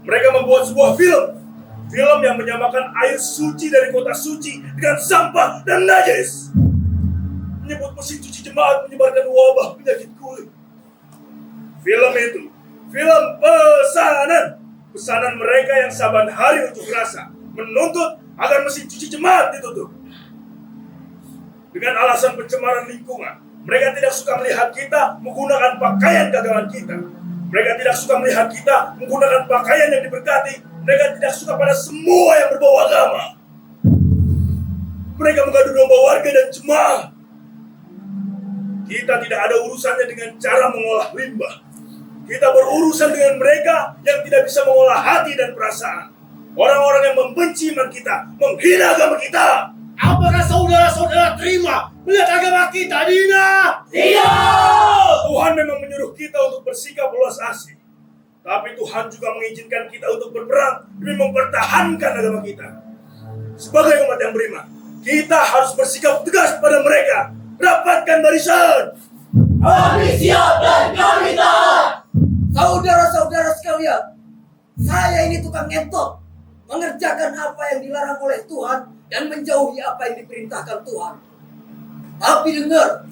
Speaker 7: Mereka membuat sebuah film yang menyamakan air suci dari kota suci dengan sampah dan najis. Menyebut mesin cuci jemaat menyebarkan wabah penyakit kulit. Film itu, film pesanan mereka yang saban hari unjuk rasa menuntut agar mesin cuci jemaat ditutup. Dengan alasan pencemaran lingkungan, mereka tidak suka melihat kita menggunakan pakaian dagangan kita. Mereka tidak suka melihat kita menggunakan pakaian yang diberkati. Mereka tidak suka pada semua yang berbau agama. Mereka mengadu domba warga dan jemaah. Kita tidak ada urusannya dengan cara mengolah limbah. Kita berurusan dengan mereka yang tidak bisa mengolah hati dan perasaan. Orang-orang yang membenci iman kita, menghina agama kita.
Speaker 8: Apakah saudara-saudara terima melihat agama kita dihina?
Speaker 7: Tidak! Tuhan memang menyuruh kita untuk bersikap welas asih. Tapi Tuhan juga mengizinkan kita untuk berperang demi mempertahankan agama kita. Sebagai umat yang beriman, kita harus bersikap tegas pada mereka. Rapatkan barisan.
Speaker 5: Kami siap dan kami taat. Saudara-saudara sekalian, saya ini tukang ngentot, mengerjakan apa yang dilarang oleh Tuhan dan menjauhi apa yang diperintahkan Tuhan. Tapi dengar,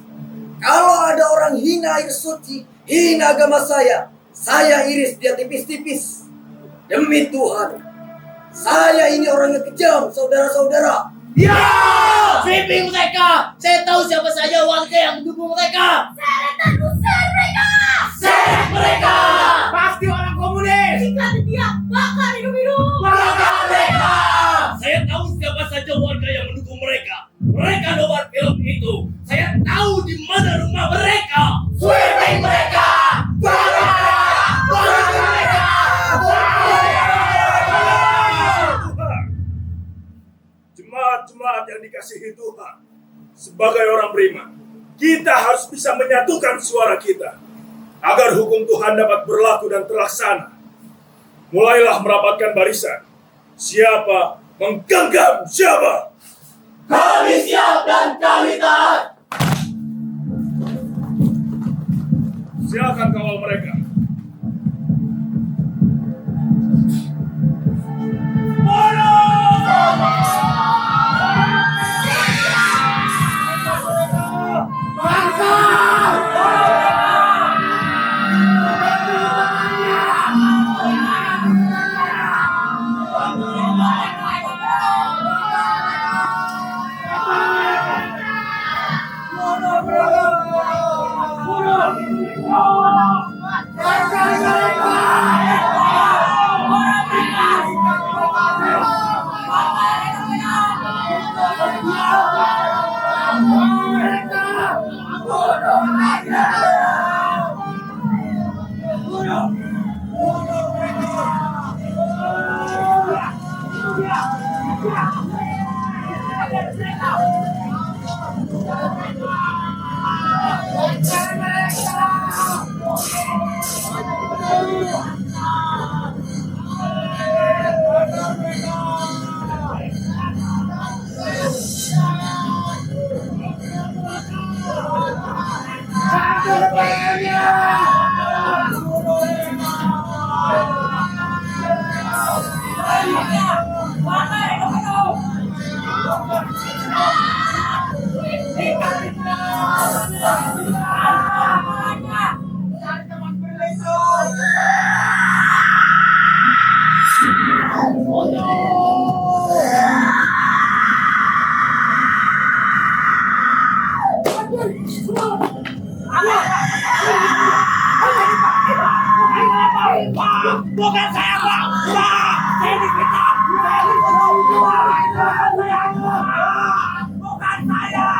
Speaker 5: kalau ada orang hina air suci, hina agama saya iris dia tipis-tipis. Demi Tuhan, saya ini orang yang kejam, saudara-saudara.
Speaker 8: Ya! Sweeping mereka! Saya tahu siapa saja warga yang mendukung mereka!
Speaker 6: Seret dan usir mereka!
Speaker 8: Seret mereka!
Speaker 3: Pasti orang komunis.
Speaker 6: Jika dia bakar hidup-hidup!
Speaker 8: Bakar mereka! Saya tahu siapa saja warga yang mendukung mereka. Mereka nobar film itu. Saya tahu di mana rumah mereka. Sweeping mereka! Bakar! Bakar mereka!
Speaker 7: Jemaat-jemaat yang dikasihi Tuhan, sebagai orang beriman, kita harus bisa menyatukan suara kita agar hukum Tuhan dapat berlaku dan terlaksana. Mulailah merapatkan barisan. Siapa menggenggam siapa?
Speaker 8: Kami siap dan kami taat.
Speaker 7: Silakan kawal mereka.
Speaker 8: Bukan saya, Pak! Pak! Saya difitnah! Bukan saya!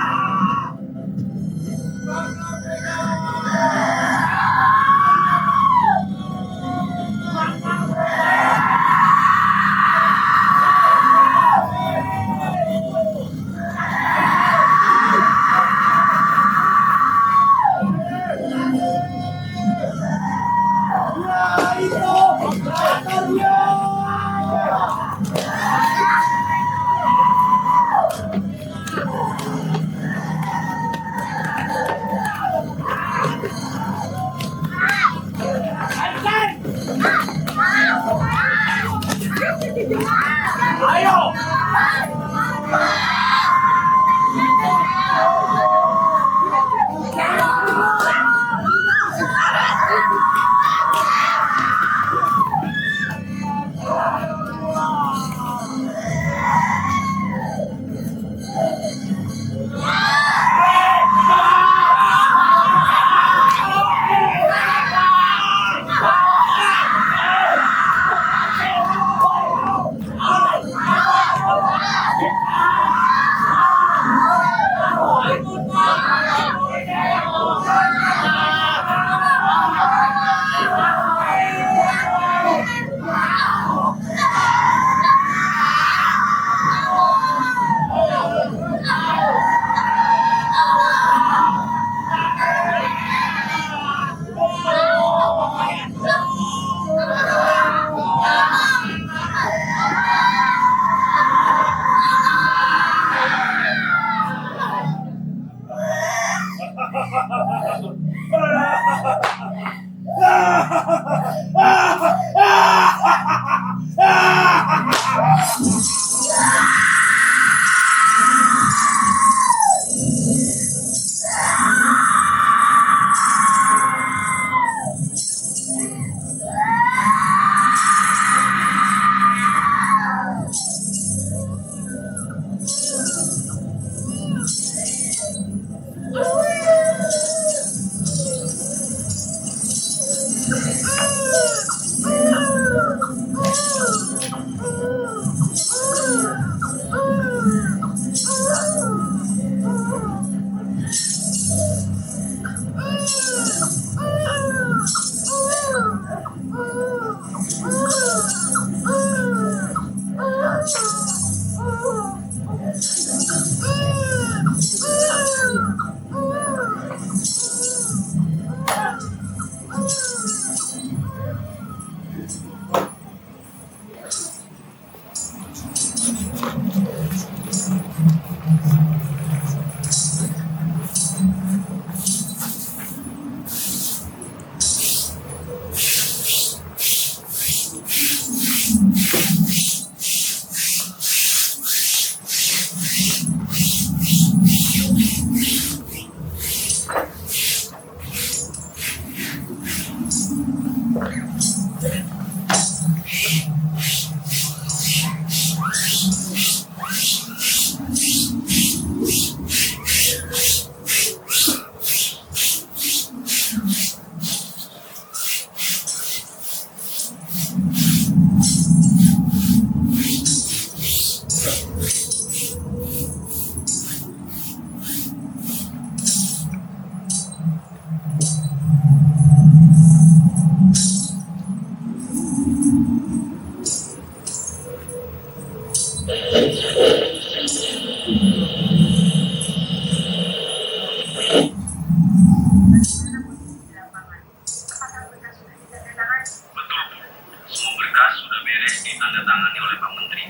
Speaker 9: Semua berkas sudah beres ditandatangani oleh Pak Menteri.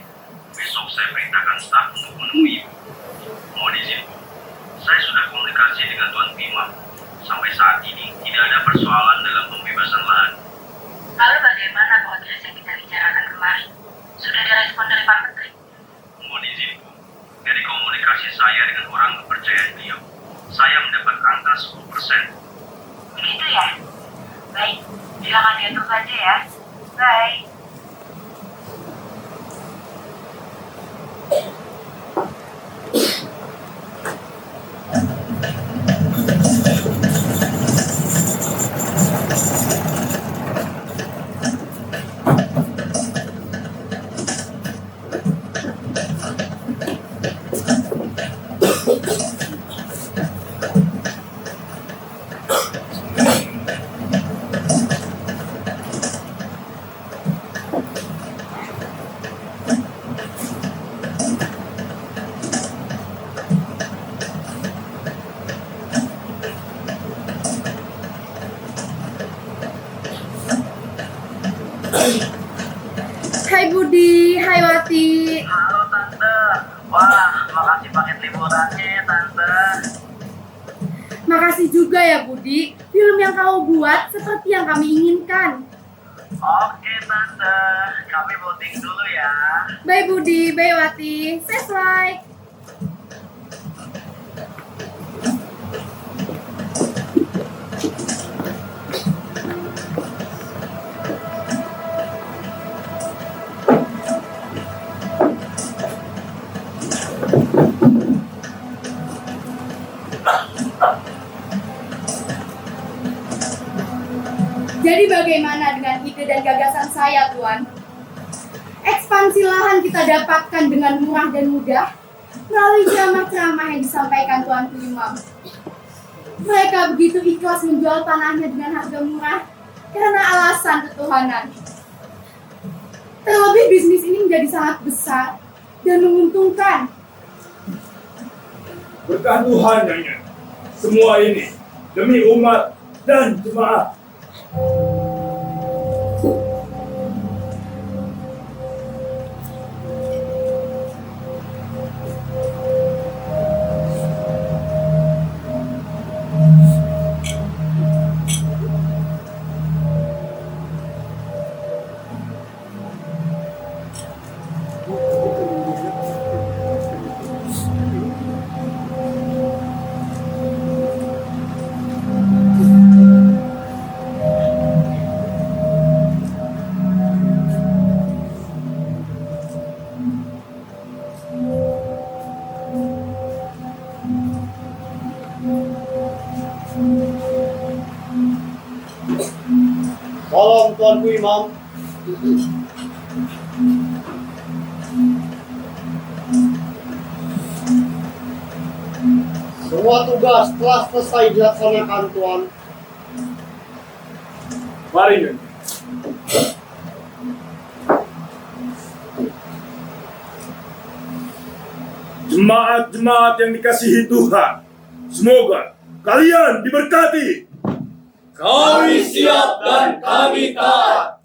Speaker 9: Besok saya perintahkan staf untuk menemui Ibu. Mohon izin, Bu. Saya sudah komunikasi dengan Tuan Imam. Sampai saat ini tidak ada persoalan dalam pembebasan lahan.
Speaker 14: Lalu bagaimana progres yang kita bicarakan kemarin? Sudah direspon dari Pak Menteri?
Speaker 9: Mohon izin, Bu. Dari komunikasi saya dengan orang kepercayaan beliau, saya mendapat angka 10%.
Speaker 14: Begitu ya? Baik, silakan diatur saja ya. Bye.
Speaker 12: Hai Budi, hai Wati.
Speaker 11: Halo Tante. Wah, makasih paket liburannya Tante.
Speaker 12: Makasih juga ya Budi, film yang kamu buat seperti yang kami inginkan.
Speaker 11: Oke Tante, kami voting dulu ya.
Speaker 12: Bye Budi, bye Wati, safe flight. Jadi bagaimana dengan ide dan gagasan saya, Tuan? Ekspansi lahan kita dapatkan dengan murah dan mudah melalui ceramah-ceramah yang disampaikan Tuanku Imam. Mereka begitu ikhlas menjual tanahnya dengan harga murah karena alasan ketuhanan. Terlebih bisnis ini menjadi sangat besar dan menguntungkan.
Speaker 7: Berkah Tuhan, Nyonya. Semua ini demi umat dan jemaah.
Speaker 15: Tuanku Imam. Semua tugas telah selesai dilaksanakan, Tuan.
Speaker 7: Mari, Nyonya. Jemaat-jemaat yang dikasihi Tuhan, semoga kalian diberkati.
Speaker 4: Kami siap dan kami taat.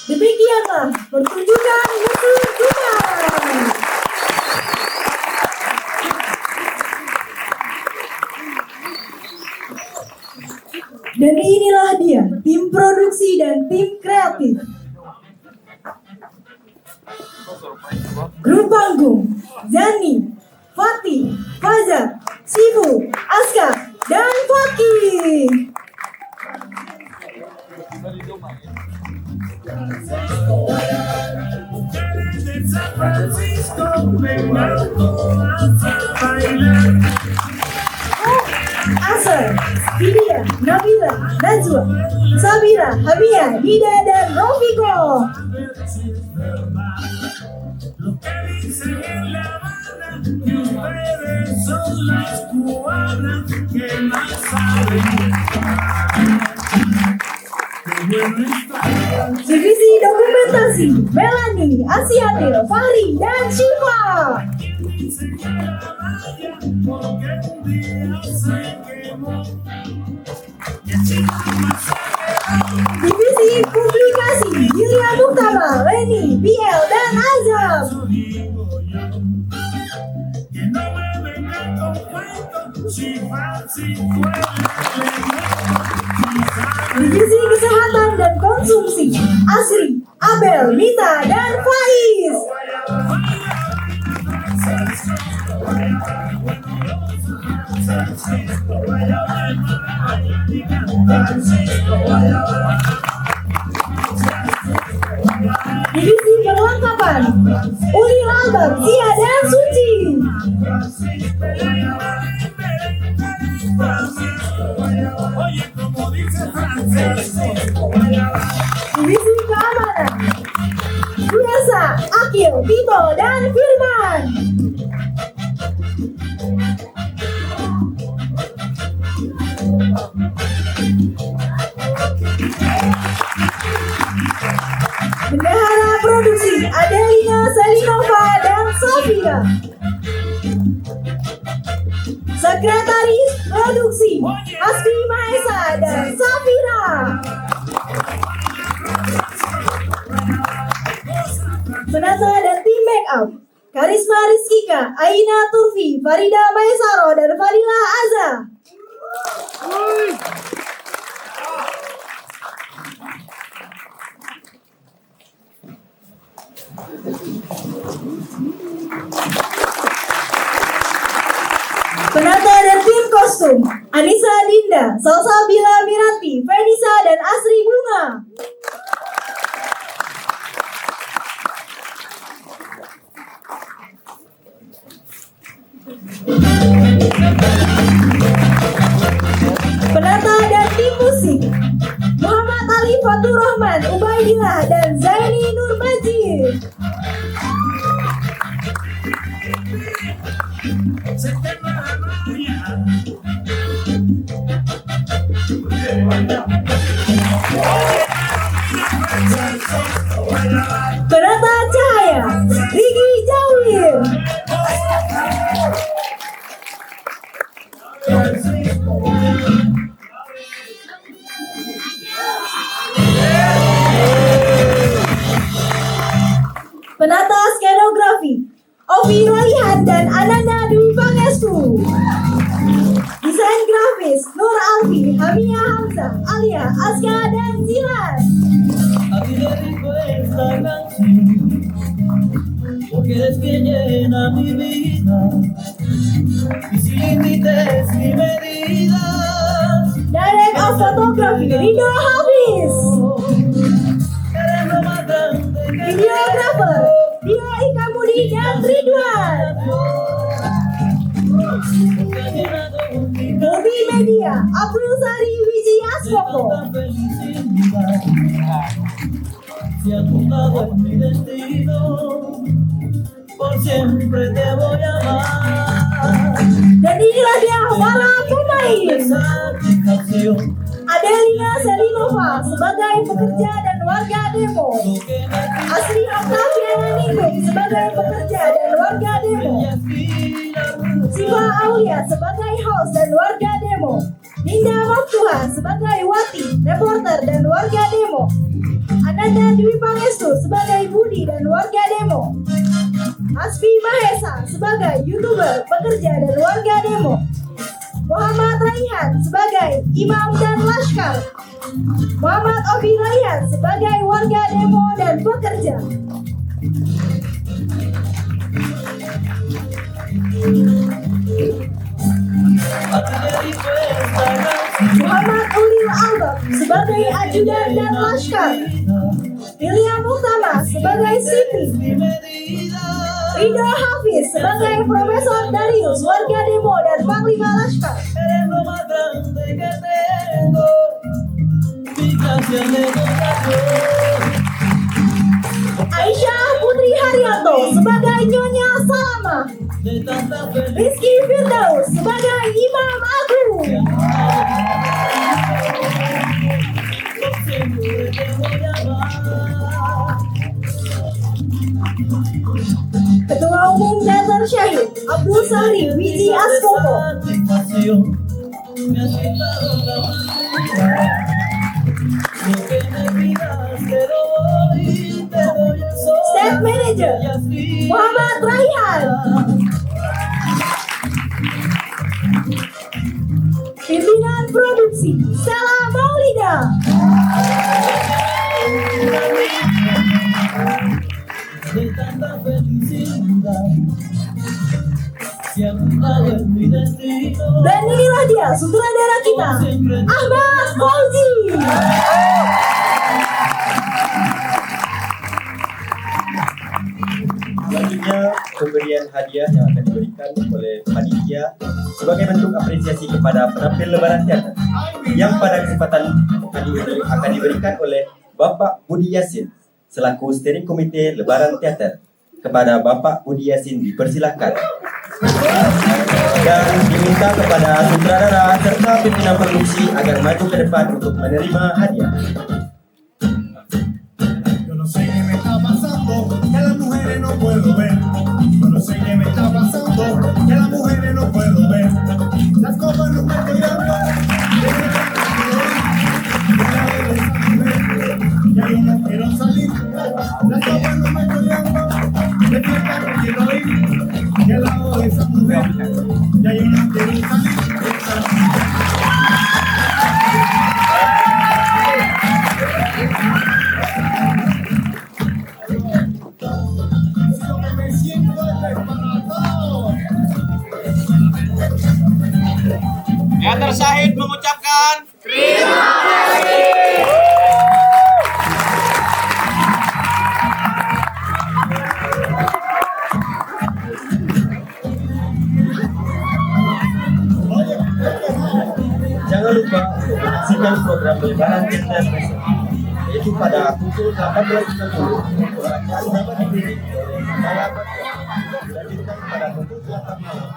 Speaker 1: Demikianlah pertunjukan musuh Tuhan. Dan inilah dia, tim produksi dan tim kreatif. Grup panggung, Zani, Fatih, Fajar, Sifu, Aska, dan Fakih. Asar, Fidia, Nabila, Najwa, Sabira, Hamia, Dida, dan Rofiko. Divisi dokumentasi, Melani, Asiatil, Fahri, dan Syifa. Divisi publikasi, Yulia Muhtama, Leni, BL, dan Azam. Divisi kesehatan dan konsumsi, Asri, Abel, Mita, dan Faiz. Divisi perlengkapan, Uli, Albam, Sia, dan Suci. Divisi keamanan, Biasa, Akil, Tito, dan Firman. Bendahara produksi, Adelina, Selinova, dan Sofia. Sekretaris produksi, Asfi Maesa dan Safira. Penata dan tim make up, Karisma Rizkika, Aina Turfi, Farida Maesaro, dan Fadila Azza. Penata dan tim kostum, Anissa Dinda, Salsabila Mirati, Fenisa, dan Asri Bunga. Penata dan tim musik, Muhammad Ali Fatur Rahman, Ubaidillah, dan Zaini Nur Majid. Penata cahaya, Rigi Jawir. Penata skenografi, Ovi Raihan dan Ananda Dwi Pangestu. Desain grafis, Nur Alfi, Hamia Hamzah, Alia, Aska, dan Zilan.
Speaker 16: A ti dedico esta canción, porque eres que llena mi vida, y sin límites ni medidas.
Speaker 1: Direct of Photography, Rido Hafiz. Videographer, Dio Ikamudi dan Ridwan. Multimedia, April Sari Wiji Asmoko.
Speaker 16: Si a tu lado es mi destino, por siempre te voy a amar.
Speaker 1: Dan inilah dia para pemain. Adelina Selinova sebagai pekerja dan warga demo. Asri Octaviana Ningrum sebagai pekerja dan warga demo. Siva Aulia sebagai host dan warga demo. Ninda Maftuha sebagai Wati, reporter dan warga demo. Ananda Dwi Pangestu sebagai Budi dan warga demo. Asfi Mahesa sebagai YouTuber, pekerja dan warga demo. Muhammad Raihan sebagai imam dan laskar. Muhammad Ovi Raihan sebagai warga demo dan pekerja. Muhammad Ulil Albab sebagai ajudan dan laskar. Ilya Muhtama sebagai Siti. Rido Hafiz sebagai Profesor Darius, warga demo dan Panglima Laskar. Aisyah Putri Haryanto sebagai Nyonya Salama. Rizky Firdaus sebagai Imam Agung. Ketua Umum Teater Syahid Abdul Sahri Wiji Askoko. Staff Manager Muhammad Raihan. Pimpinan Produksi Stella Maulida. Dan inilah dia sutradara kita, Ahmad Fauzi.
Speaker 2: Selanjutnya pemberian hadiah yang akan diberikan oleh panitia sebagai bentuk apresiasi kepada penampil Lebaran Teater yang pada kesempatan kali ini akan diberikan oleh Bapak Budi Yasin selaku steering komite Lebaran Teater. Kepada Bapak Budi Yasin dipersilakan dan diminta kepada sutradara serta pimpinan produksi agar maju ke depan untuk menerima hadiah.
Speaker 10: Yo no sé qué me está pasando, que a las mujeres no puedo ver. Yo no sé qué me está pasando, que a las mujeres no puedo ver. Las copas no me estoy dando. Ya yo no quiero salir, las copas no me estoy dando. De fiesta no quiero ir, y al lado de esa mujer, ya yo no quiero salir.
Speaker 8: Teater Syahid mengucapkan
Speaker 10: terima kasih.
Speaker 2: Jangan lupa untuk menyaksikan program Lebaran Teater besok, yaitu pada pukul 18.30. Pembacaan dapat dikirim oleh Kepala Bapak dilanjutkan pada pukul 8 malam.